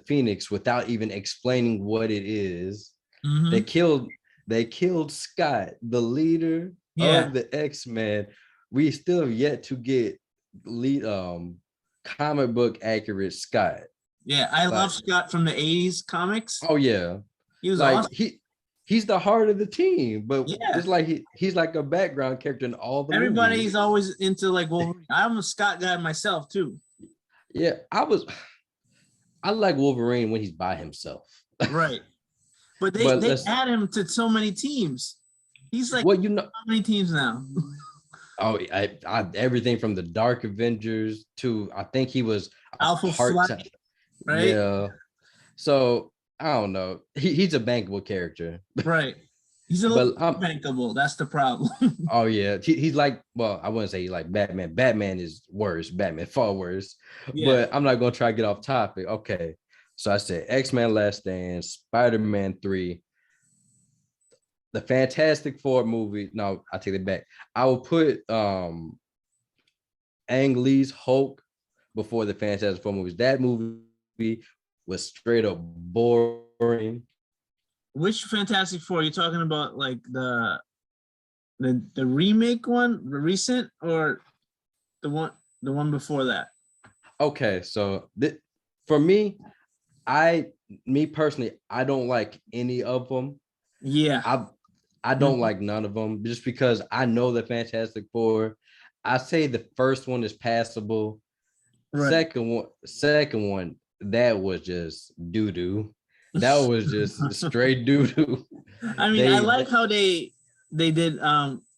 S4: Phoenix without even explaining what it is. They
S1: Mm-hmm.
S4: killed they killed Scott, the leader
S1: Yeah.
S4: of the X-Men. We still have yet to get lead comic book accurate Scott.
S1: Yeah. I love
S4: Like,
S1: Scott from the 80s comics.
S4: oh yeah.
S1: He was
S4: Like
S1: awesome.
S4: he's the heart of the team, but
S1: Yeah.
S4: it's like he's like a background character in all the
S1: Everybody's
S4: movies.
S1: always into like Wolverine. I'm a Scott guy myself too.
S4: Yeah, I like Wolverine when he's by himself.
S1: Right. But
S4: But
S1: they
S4: let's
S1: add him to so many teams. He's like
S4: well, you know,
S1: how many teams now?
S4: oh, everything from the Dark Avengers to I think he was a
S1: Alpha
S4: part
S1: Flight,
S4: time.
S1: right?
S4: Yeah. So I don't know. He's a bankable character.
S1: Right. He's a little
S4: But
S1: bankable. That's the problem.
S4: oh yeah, he's like, well, I wouldn't say he's like Batman. Batman is worse. Batman far worse.
S1: Yeah.
S4: But I'm not gonna try to get off topic. Okay. So I said X-Men Last Stand, Spider-Man 3, the Fantastic Four movie. No, I take it back. I will put Ang Lee's Hulk before the Fantastic Four movies. That movie was straight up boring.
S1: Which Fantastic Four? Are you talking about like the remake one, the recent, or the one before that?
S4: Okay, so for me personally, I don't like any of them.
S1: Yeah.
S4: I don't like none of them just because I know the Fantastic Four. I say the first one is passable.
S1: Right.
S4: Second one, that was just doo doo. That was just straight doo doo.
S1: I mean, I like how they did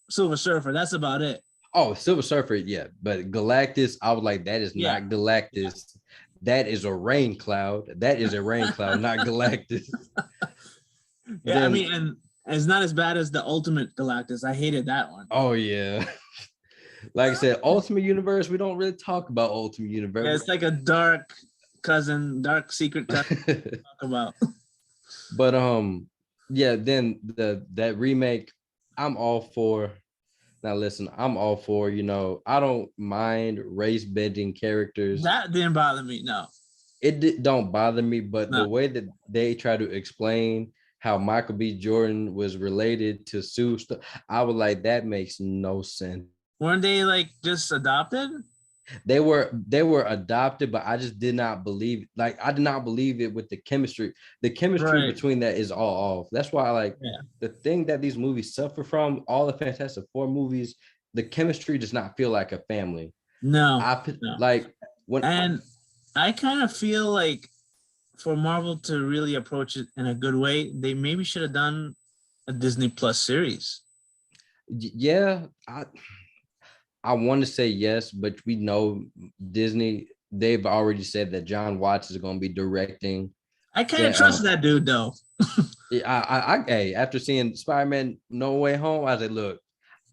S1: Silver Surfer. That's about it.
S4: Oh, Silver Surfer, yeah. But Galactus, I was like, that is not Galactus. That is a rain cloud. That is a rain cloud, not Galactus.
S1: Yeah, I mean, and it's not as bad as the Ultimate Galactus. I hated that one.
S4: Oh yeah. Like I said, Ultimate Universe, we don't really talk about Ultimate Universe.
S1: Yeah, it's like a dark secret cousin to talk about.
S4: But yeah, then that remake, I'm all for. Now listen, I'm all for, I don't mind race bending characters.
S1: That didn't bother me, no.
S4: Don't bother me, but the way that they try to explain how Michael B. Jordan was related to Sue. I was like, that makes no sense.
S1: Weren't they like just adopted?
S4: They were adopted, but I just did not believe, like, I did not believe it with the chemistry. The chemistry
S1: Right.
S4: between that is all off. That's why, like,
S1: Yeah.
S4: the thing that these movies suffer from, all the Fantastic Four movies, the chemistry does not feel like a family.
S1: No.
S4: I
S1: No.
S4: like when
S1: And I kind of feel like for Marvel to really approach it in a good way, they maybe should have done a Disney Plus series.
S4: yeah, I want to say yes, but we know Disney, they've already said that John Watts is going to be directing.
S1: I kind of
S4: Yeah,
S1: trust that dude though.
S4: hey, after seeing Spider-Man No Way Home, I said, look,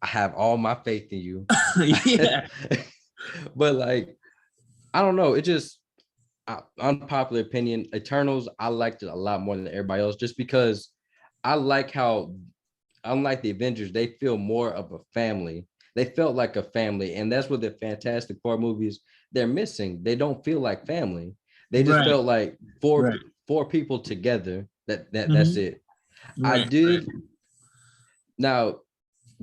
S4: I have all my faith in you.
S1: Yeah.
S4: But like, I don't know. It just unpopular opinion. Eternals, I liked it a lot more than everybody else, just because I like how, unlike the Avengers, they feel more of a family. They felt like a family, and that's what the Fantastic Four movies they're missing. They don't feel like family. They just
S1: Right.
S4: felt like four
S1: Right.
S4: four people together. That's
S1: Mhm.
S4: it. I
S1: Right.
S4: did now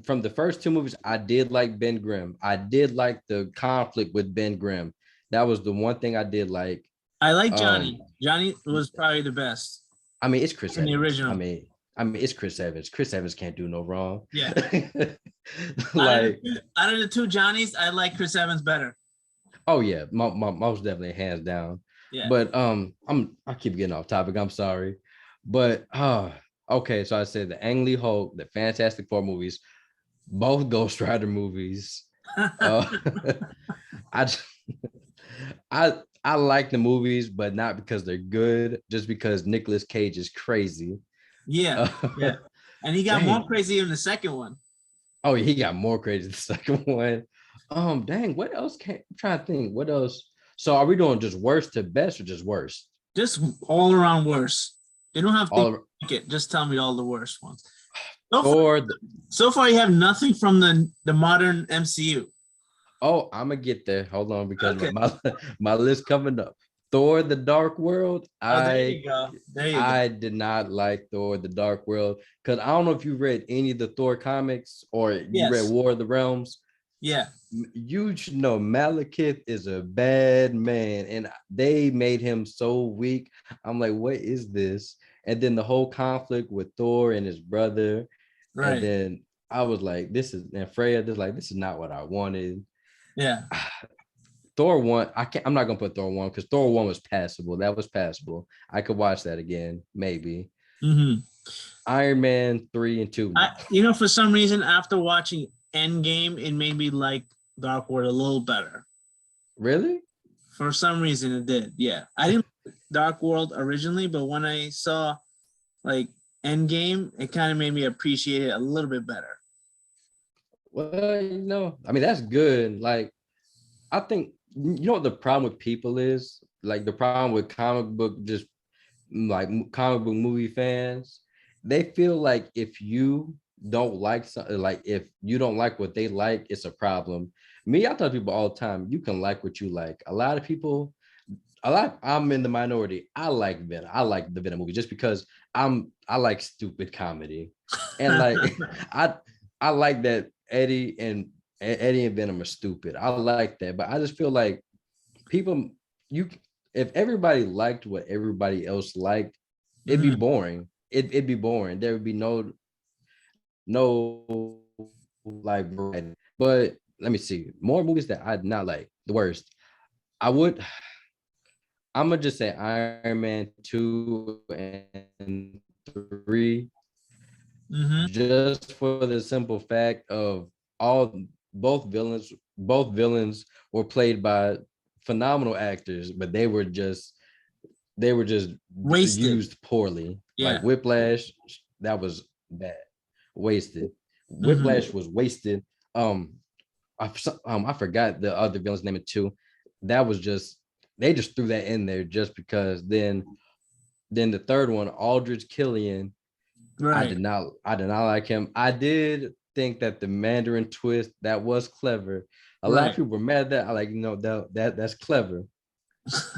S4: from the first two movies. I did like Ben Grimm. I did like the conflict with Ben Grimm. That was the one thing I did like.
S1: I like
S4: Um,
S1: Johnny. Johnny was probably the best
S4: I mean, it's Chris
S1: in the
S4: Evans.
S1: original.
S4: I mean, it's Chris Evans. Chris Evans can't do no wrong.
S1: Yeah.
S4: Like,
S1: Out of the two Johnnies, I like Chris Evans better.
S4: oh yeah, most definitely hands down.
S1: Yeah.
S4: But I keep getting off topic. I'm sorry. But okay, so I said the Ang Lee Hulk, the Fantastic Four movies, both Ghost Rider movies. Uh I just- I like the movies, but not because they're good, just because Nicolas Cage is crazy.
S1: Yeah. Yeah. And he got more
S4: Dang.
S1: crazy in the second one.
S4: Oh, he got more crazy the second one. Dang, what else I'm trying to think. What else? So are we doing just worst to best or just worst?
S1: Just all around worse. You don't have to
S4: All of
S1: pick it. Just tell me all the worst ones. So far,
S4: Thor.
S1: so far you have nothing from the modern MCU.
S4: Oh, I'm gonna get there. Hold on, because
S1: Okay.
S4: my list coming up. Thor: The Dark World.
S1: Oh, there you go. There you go.
S4: I did not like Thor: The Dark World, because I don't know if you read any of the Thor comics or you read
S1: Yes.
S4: War of the Realms.
S1: Yeah.
S4: You should know Malekith is a bad man, and they made him so weak. I'm like, what is this? And then the whole conflict with Thor and his brother, and
S1: Right.
S4: then I was like, this is, and Freya, this is not what I wanted.
S1: Yeah.
S4: Thor 1, I'm not gonna put Thor 1 because Thor 1 was passable. That was passable. I could watch that again, maybe.
S1: Mm-hmm.
S4: Iron Man 3 and 2. No.
S1: For some reason, after watching Endgame, it made me like Dark World a little better.
S4: Really?
S1: For some reason, it did. Yeah, I didn't like Dark World originally, but when I saw like Endgame, it kind of made me appreciate it a little bit better.
S4: Well, I mean, that's good. Like, I think, you know what the problem with people is? Like, the problem with comic book movie fans, they feel like if you don't like something, like if you don't like what they like, it's a problem. Me, I tell people all the time, you can like what you like. A lot of people, I'm in the minority. I like Venom. I like the Venom movie just because I like stupid comedy. And like I like that Eddie and Venom are stupid. I like that, but I just feel like people, you if everybody liked what everybody else liked, it'd be
S1: Mhm.
S4: boring. It'd be boring. There would be no like variety. But let me see. More movies that I'd not like. The worst. I would I'm gonna just say Iron Man 2 and 3,
S1: Mhm.
S4: just for the simple fact of all both villains were played by phenomenal actors, but they were just
S1: Wasted.
S4: used poorly. Like
S1: Yeah.
S4: Whiplash, that was bad, wasted.
S1: Mhm.
S4: Whiplash was wasted. Um, I forgot the other villain's name too. That was just they just threw that in there just because. Then the third one, Aldrich Killian,
S1: Right.
S4: I did not like him. I did think that the Mandarin twist that was clever. A lot of
S1: Right.
S4: people were mad at that. I like, that's clever.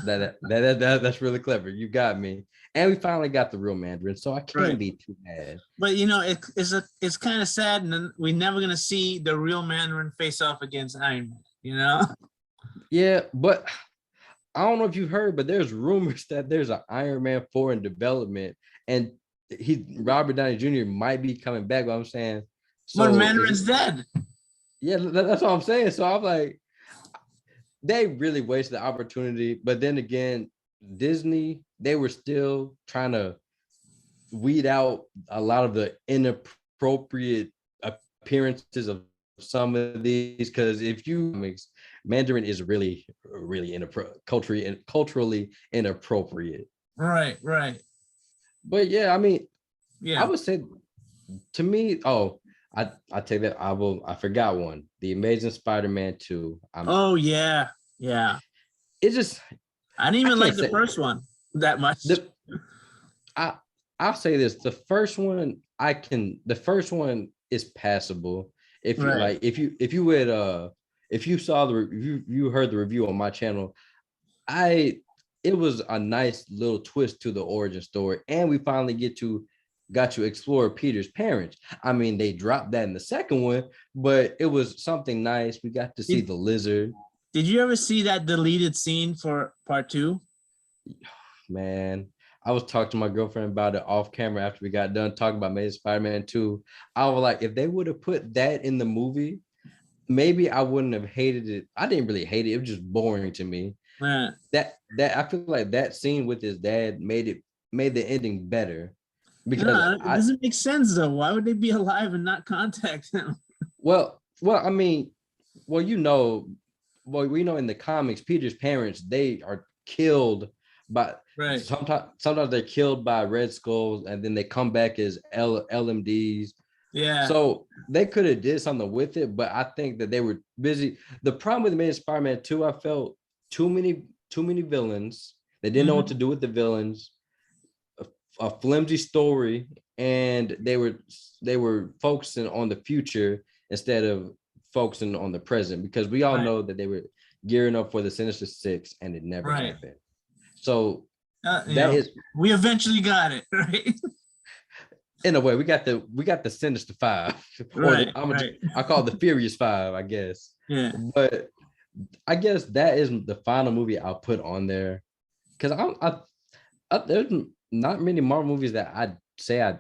S4: That's really clever. You got me. And we finally got the real Mandarin, so I can't
S1: Right.
S4: be too mad.
S1: But you know, it's kind of sad, and we're never gonna see the real Mandarin face off against Iron Man. You know?
S4: Yeah, but I don't know if you've heard, but there's rumors that there's an Iron Man 4 in development, and Robert Downey Jr. might be coming back. What I'm saying,
S1: But
S4: so
S1: Mandarin's dead.
S4: yeah, that's what I'm saying. So I'm like, they really wasted the opportunity. But then again, Disney, they were still trying to weed out a lot of the inappropriate appearances of some of these, because if you Mandarin is really culturally inappropriate.
S1: Right.
S4: But yeah, I mean, I
S1: Yeah.
S4: would say, to me, I take that. I forgot one. The Amazing Spider-Man 2.
S1: Oh yeah.
S4: It just,
S1: I didn't
S4: I
S1: even like
S4: can't
S1: the
S4: say
S1: first one that much.
S4: I I'll say this. The first one is passable. If you
S1: Right.
S4: like, if you saw the you heard the review on my channel, I it was a nice little twist to the origin story, and we finally got to explore Peter's parents. I mean, they dropped that in the second one, but it was something nice. We got to see
S1: Did,
S4: the lizard.
S1: did you ever see that deleted scene for part 2?
S4: Man, I was talking to my girlfriend about it off camera after we got done talking about Amazing Spider-Man 2. I was like, if they would have put that in the movie, maybe I wouldn't have hated it. I didn't really hate it. It was just boring to me.
S1: Yeah.
S4: That I feel like that scene with his dad made the ending better, because
S1: No, it doesn't make sense though. Why would they be alive and not contact him?
S4: I mean, we know in the comics, Peter's parents, they are killed by,
S1: Right.
S4: sometimes they're killed by Red Skulls, and then they come back as LMDs.
S1: Yeah.
S4: So they could have did something with it, but I think that they were busy. The problem with the main Spider-Man 2, I felt too many villains. They didn't know what to do with the villains. A flimsy story, and they were focusing on the future instead of focusing on the present, because we all know that they were gearing up for the Sinister Six, and it never happened. So
S1: we eventually got it, right?
S4: In a way, we got the Sinister Five, I call it the Furious Five, I guess.
S1: Yeah.
S4: But I guess that is the final movie I'll put on there, because there's not many Marvel movies that I'd say I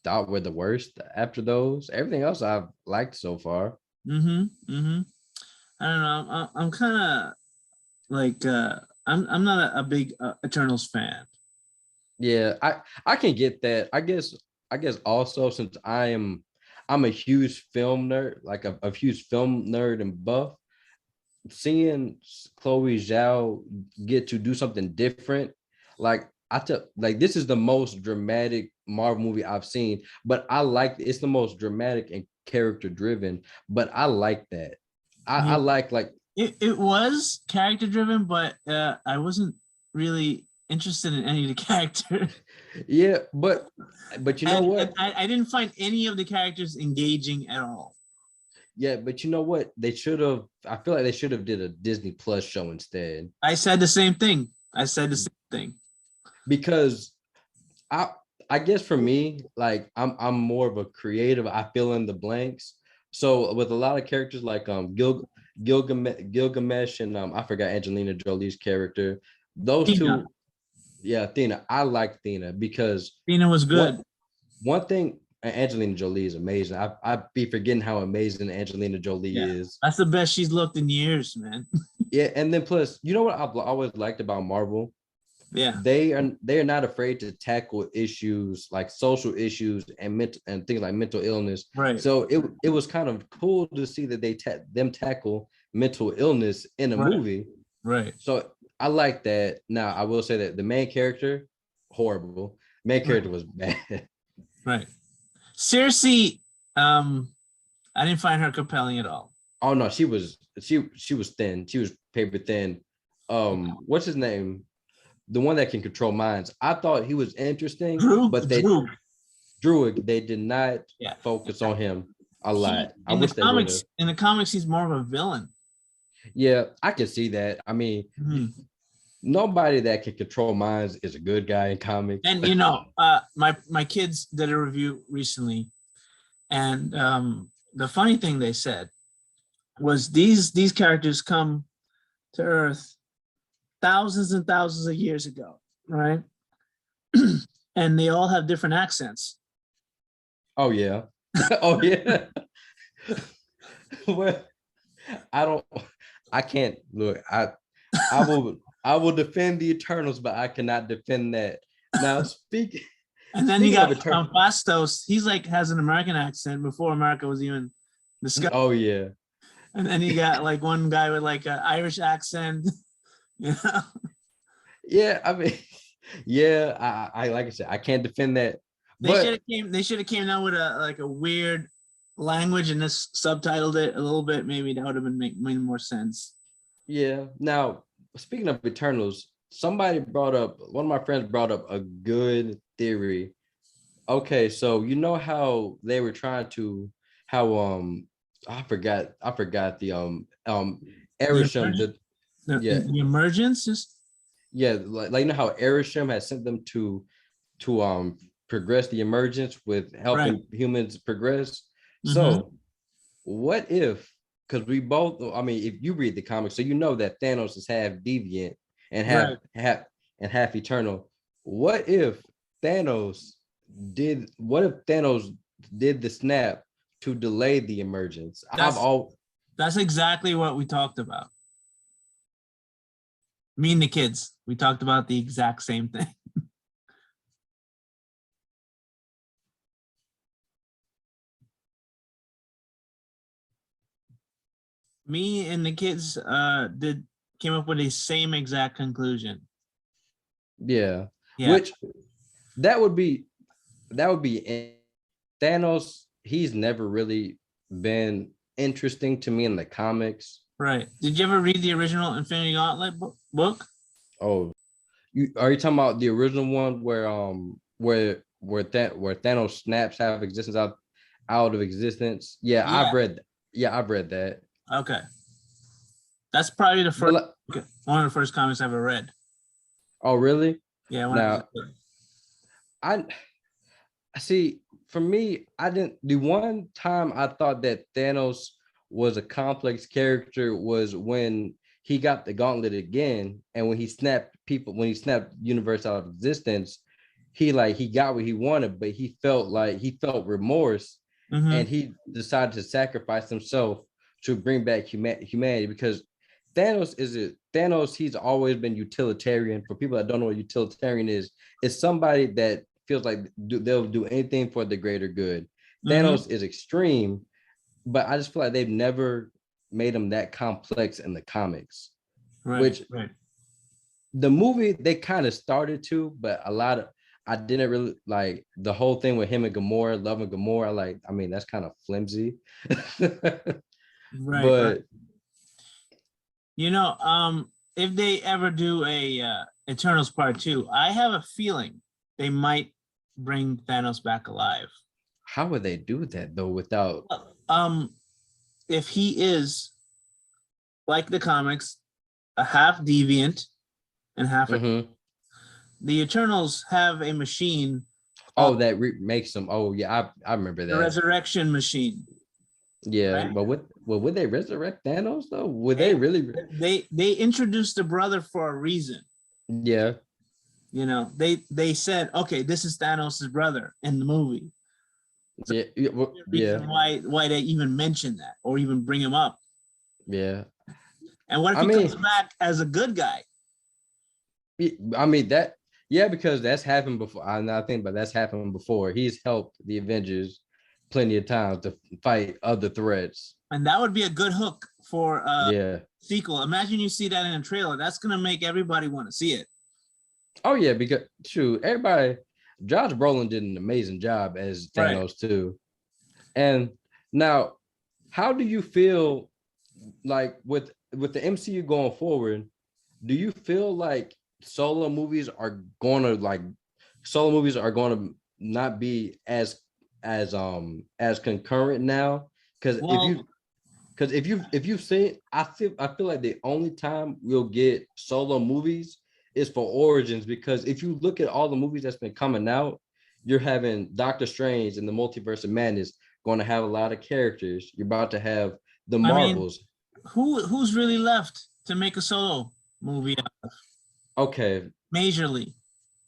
S4: thought were the worst. After those, everything else I've liked so far.
S1: I don't know. I'm kind of like I'm not a big Eternals fan.
S4: Yeah, I can get that. I guess also, since I'm a huge film nerd, like a huge film nerd and buff, seeing Chloe Zhao get to do something different, like this is the most dramatic Marvel movie I've seen, but it's the most dramatic and character driven, but I like that. I like
S1: it was character driven, but I wasn't really interested in any of the characters.
S4: Yeah, but you know what?
S1: I didn't find any of the characters engaging at all.
S4: Yeah, but you know what? I feel like they should have did a Disney Plus show instead.
S1: I said the same thing.
S4: Because I guess for me, like I'm more of a creative. I fill in the blanks. So with a lot of characters like Gilgamesh and I forgot Angelina Jolie's character. Those
S1: Thena.
S4: two, yeah, Thena. I like Thena because
S1: Thena was good.
S4: One thing, Angelina Jolie is amazing. I be forgetting how amazing Angelina Jolie is.
S1: That's the best she's looked in years, man.
S4: Yeah, and then plus, you know what I've always liked about Marvel?
S1: Yeah,
S4: they are not afraid to tackle issues like social issues and things like mental illness.
S1: Right.
S4: So it was kind of cool to see that them tackle mental illness in a movie.
S1: Right.
S4: So I like that. Now I will say that the main character, horrible. Main character was bad.
S1: Right. Seriously, I didn't find her compelling at all.
S4: Oh no, she was thin. She was paper thin. What's his name? The one that can control minds. I thought he was interesting, but Druid, they did not focus on him a lot.
S1: In the comics, he's more of a villain.
S4: Yeah, I can see that. I mean,
S1: Mhm.
S4: nobody that can control minds is a good guy in comics.
S1: And my kids did a review recently, and the funny thing they said was these characters come to Earth thousands and thousands of years ago, right? And they all have different accents.
S4: Oh yeah. Oh yeah. Well, I don't I can't look. I will defend the Eternals, but I cannot defend that. Now
S1: And then you
S4: speaking of
S1: got
S4: Eternals.
S1: Fastos. He's like has an American accent before America was even discovered.
S4: Oh yeah.
S1: And then you got like one guy with like an Irish accent. You know,
S4: Yeah, I mean, yeah, I like I said, I can't defend that. But
S1: they should have came out with a like a weird language and just subtitled it a little bit. Maybe that would have been made more sense.
S4: yeah, now speaking of Eternals, one of my friends brought up a good theory. Okay, so you know how they were trying to how I forgot the
S1: The
S4: Erisham
S1: emergence,
S4: the yeah
S1: the emergence is
S4: yeah like you know how Erisham has sent them to progress the emergence with
S1: right.
S4: helping humans progress.
S1: Mm-hmm.
S4: So what if, because we both, I mean, if you read the comics, so you know that Thanos is half deviant and
S1: Right.
S4: half eternal. What if Thanos what if Thanos did the snap to delay the emergence?
S1: That's that's exactly what we talked about. Me and the kids, we talked about the exact same thing. Me and the kids did came up with the same exact conclusion.
S4: yeah,
S1: Yeah,
S4: which that would be Thanos. He's never really been interesting to me in the comics.
S1: right. Did you ever read the original Infinity Gauntlet book?
S4: Oh, are you talking about the original one where Thanos snaps out of existence out of existence? Yeah,
S1: Yeah.
S4: I've read that.
S1: Okay. That's probably the
S4: But
S1: first one of the first comics I ever read.
S4: oh really?
S1: Yeah, when I was a
S4: Now
S1: kid.
S4: I see, for me, I didn't the one time I thought that Thanos was a complex character was when he got the gauntlet again, and when he snapped universe out of existence, he got what he wanted, but he felt remorse,
S1: Mm-hmm.
S4: and he decided to sacrifice himself to bring back humanity because Thanos, he's always been utilitarian. For people that don't know what utilitarian is, it's somebody that feels like they'll do anything for the greater good.
S1: Mm-hmm.
S4: Thanos is extreme, but I just feel like they've never made him that complex in the comics.
S1: Right,
S4: Which
S1: right.
S4: the movie they kind of started to, but I didn't really like the whole thing with him and Gamora, loving Gamora. Like, I mean, that's kind of flimsy.
S1: Right, right.
S4: But
S2: You
S1: know, if they ever do a Eternals Part 2, I have a feeling they might bring Thanos back alive.
S4: how would they do that though without
S1: Um, if he is like the comics, a half deviant and half
S4: Mhm.
S1: the Eternals have a machine,
S4: Oh, that makes them. Oh yeah, I remember
S1: the
S4: that.
S1: resurrection machine.
S4: Yeah,
S1: Right?
S4: but would they resurrect Thanos though? Would they
S1: They
S4: really?
S1: they introduced the brother for a reason.
S4: Yeah,
S1: You know, they said, okay, this is Thanos' brother in the movie. So
S4: yeah, yeah,
S1: reason why they even mention that or even bring him up.
S4: yeah.
S1: And what if
S4: I
S1: he comes
S4: mean,
S1: back as a good guy?
S4: I mean that. Yeah, because that's happened before. I think, but that's happened before. He's helped the Avengers plenty of times to fight other threats.
S1: And that would be a good hook for a
S4: Yeah.
S1: sequel. Imagine you see that in a trailer. That's gonna make everybody want to see it.
S4: Oh yeah, because true, everybody. Josh Brolin did an amazing job as
S1: Right.
S4: Thanos too. And now, how do you feel like with the MCU going forward? Do you feel like solo movies are going to not be as concurrent now? Because if
S1: Well,
S4: you Because if you've seen, I feel like the only time we'll get solo movies is for Origins. Because if you look at all the movies that's been coming out, you're having Doctor Strange and the Multiverse of Madness going to have a lot of characters. You're about to have the
S5: I mean,
S4: Marvels.
S5: who's really left to make a solo movie
S4: Okay,
S5: majorly?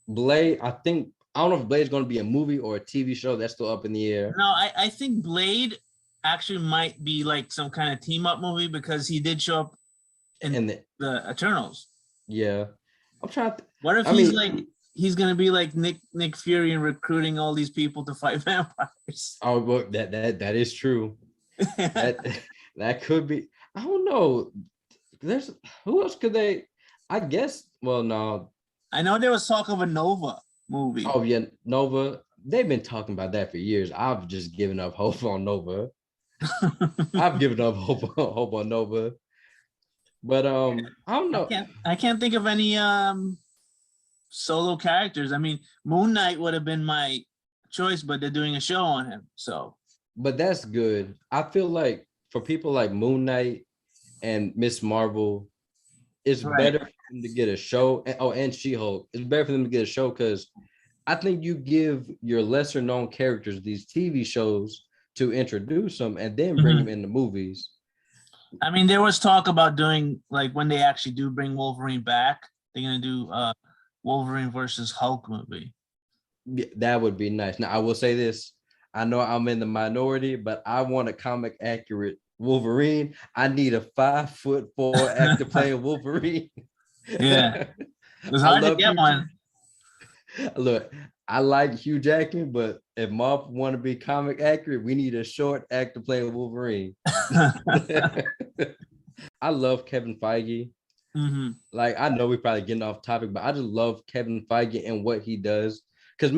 S4: Blade. I don't know if Blade's going to be a movie or a TV show. That's still up in the air.
S5: No, I think Blade actually might be like some kind of team up movie because he did show up in
S4: And
S5: the Eternals.
S4: yeah, I'm trying to.
S5: What if he's gonna be like Nick Fury and recruiting all these people to fight vampires?
S4: Oh, well, that is true. That could be. I don't know. There's who else could they? I guess. Well, no.
S5: I know there was talk of a Nova movie.
S4: Oh yeah, Nova. They've been talking about that for years. I've just given up hope on Nova. I've given up hope on Nova. But I don't know.
S5: I can't think of any solo characters. I mean, Moon Knight would have been my choice, but they're doing a show on him. So,
S4: but that's good. I feel like for people like Moon Knight and Miss Marvel, it's better for them to get a show. And She-Hulk. It's better for them to get a show because I think you give your lesser known characters these TV shows to introduce them and then bring them in the movies.
S5: I mean, there was talk about doing like when they actually do bring Wolverine back, they're gonna do Wolverine versus Hulk movie.
S4: Yeah, that would be nice. Now I will say this. I know I'm in the minority, but I want a comic accurate Wolverine. I need a 5'4" actor playing Wolverine.
S5: Yeah. It was hard to get one.
S4: Look, I like Hugh Jackman, but if Marvel want to be comic accurate, we need a short actor playing Wolverine. I love Kevin Feige.
S5: Mm-hmm.
S4: Like, I know we're probably getting off topic, but I just love Kevin Feige and what he does. Because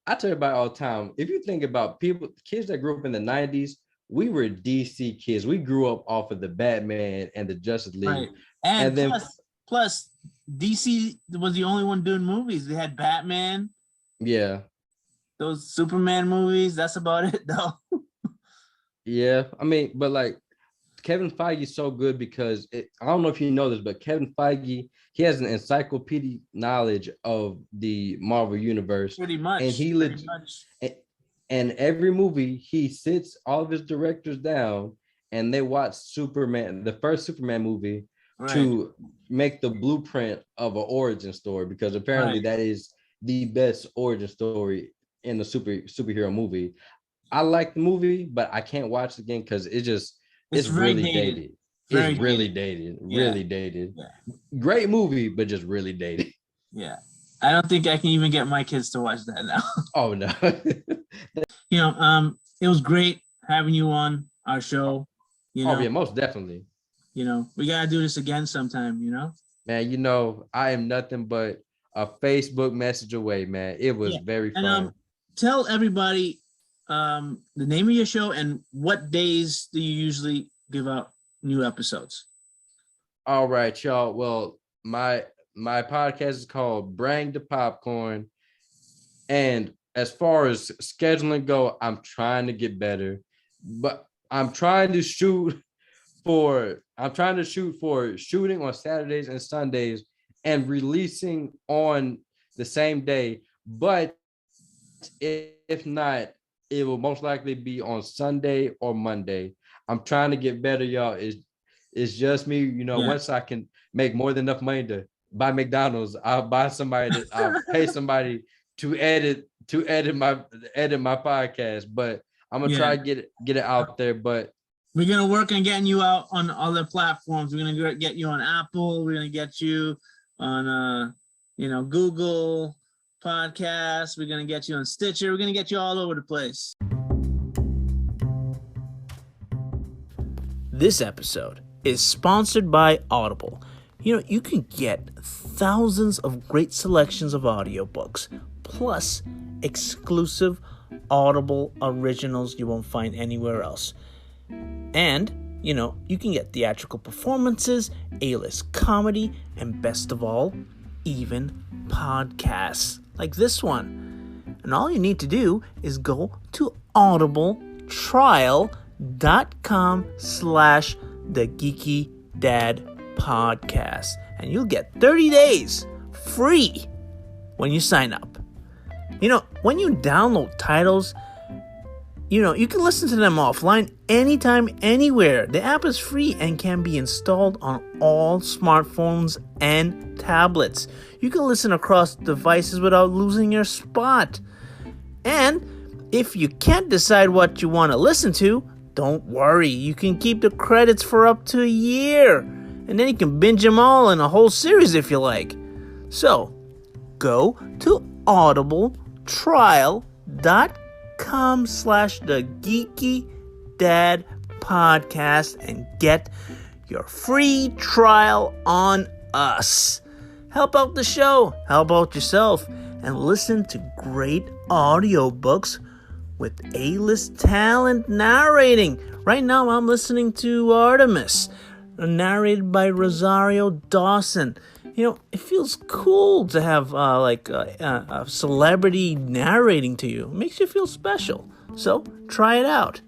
S4: I tell everybody all the time, if you think about kids that grew up in the 90s, we were DC kids. We grew up off of the Batman and the Justice League.
S5: Right. And then plus DC was the only one doing movies. They had Batman.
S4: Yeah.
S5: Those Superman movies, that's about it though.
S4: Yeah. I mean, but like Kevin Feige is so good because I don't know if you know this, but Kevin Feige, he has an encyclopedic knowledge of the Marvel universe.
S5: Pretty much.
S4: And and every movie, he sits all of his directors down and they watch Superman, the first Superman movie, to make the blueprint of an origin story, because apparently that is the best origin story in the superhero movie. I like the movie, but I can't watch it again because it's really dated. It's really dated. Really dated. Yeah. Great movie, but just really dated.
S5: Yeah. I don't think I can even get my kids to watch that now.
S4: Oh no.
S5: It was great having you on our show.
S4: Oh yeah, most definitely.
S5: We gotta do this again sometime,
S4: Man, I am nothing but a Facebook message away, man. It was very fun.
S5: And tell everybody the name of your show and what days do you usually give out new episodes?
S4: All right, y'all. Well, my podcast is called Bring the Popcorn. And as far as scheduling go, I'm trying to get better. But I'm trying to shoot for shooting on Saturdays and Sundays and releasing on the same day. But if not, it will most likely be on Sunday or Monday. I'm trying to get better, y'all. It's just me, once I can make more than enough money to buy McDonald's, I'll pay somebody to edit my podcast. But I'm gonna try to get it out there. But
S5: we're gonna work on getting you out on other platforms. We're gonna get you on Apple. We're gonna get you on Google Podcasts. We're gonna get you on Stitcher. We're gonna get you all over the place.
S1: This episode is sponsored by Audible. You can get thousands of great selections of audiobooks, plus exclusive Audible originals you won't find anywhere else. And, you can get theatrical performances, A-list comedy, and best of all, even podcasts like this one. And all you need to do is go to audibletrial.com the Geeky Dad Podcast. And you'll get 30 days free when you sign up. When you download titles, you can listen to them offline anytime, anywhere. The app is free and can be installed on all smartphones and tablets. You can listen across devices without losing your spot. And if you can't decide what you want to listen to, don't worry. You can keep the credits for up to a year. And then you can binge them all in a whole series if you like. So, go to audibletrial.com/the Geeky Dad Podcast and get your free trial on us. Help out the show, help out yourself, and listen to great audiobooks with A-list talent narrating. Right now I'm listening to Artemis, narrated by Rosario Dawson. It feels cool to have a celebrity narrating to you. It makes you feel special. So try it out.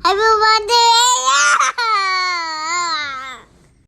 S2: Everyone there.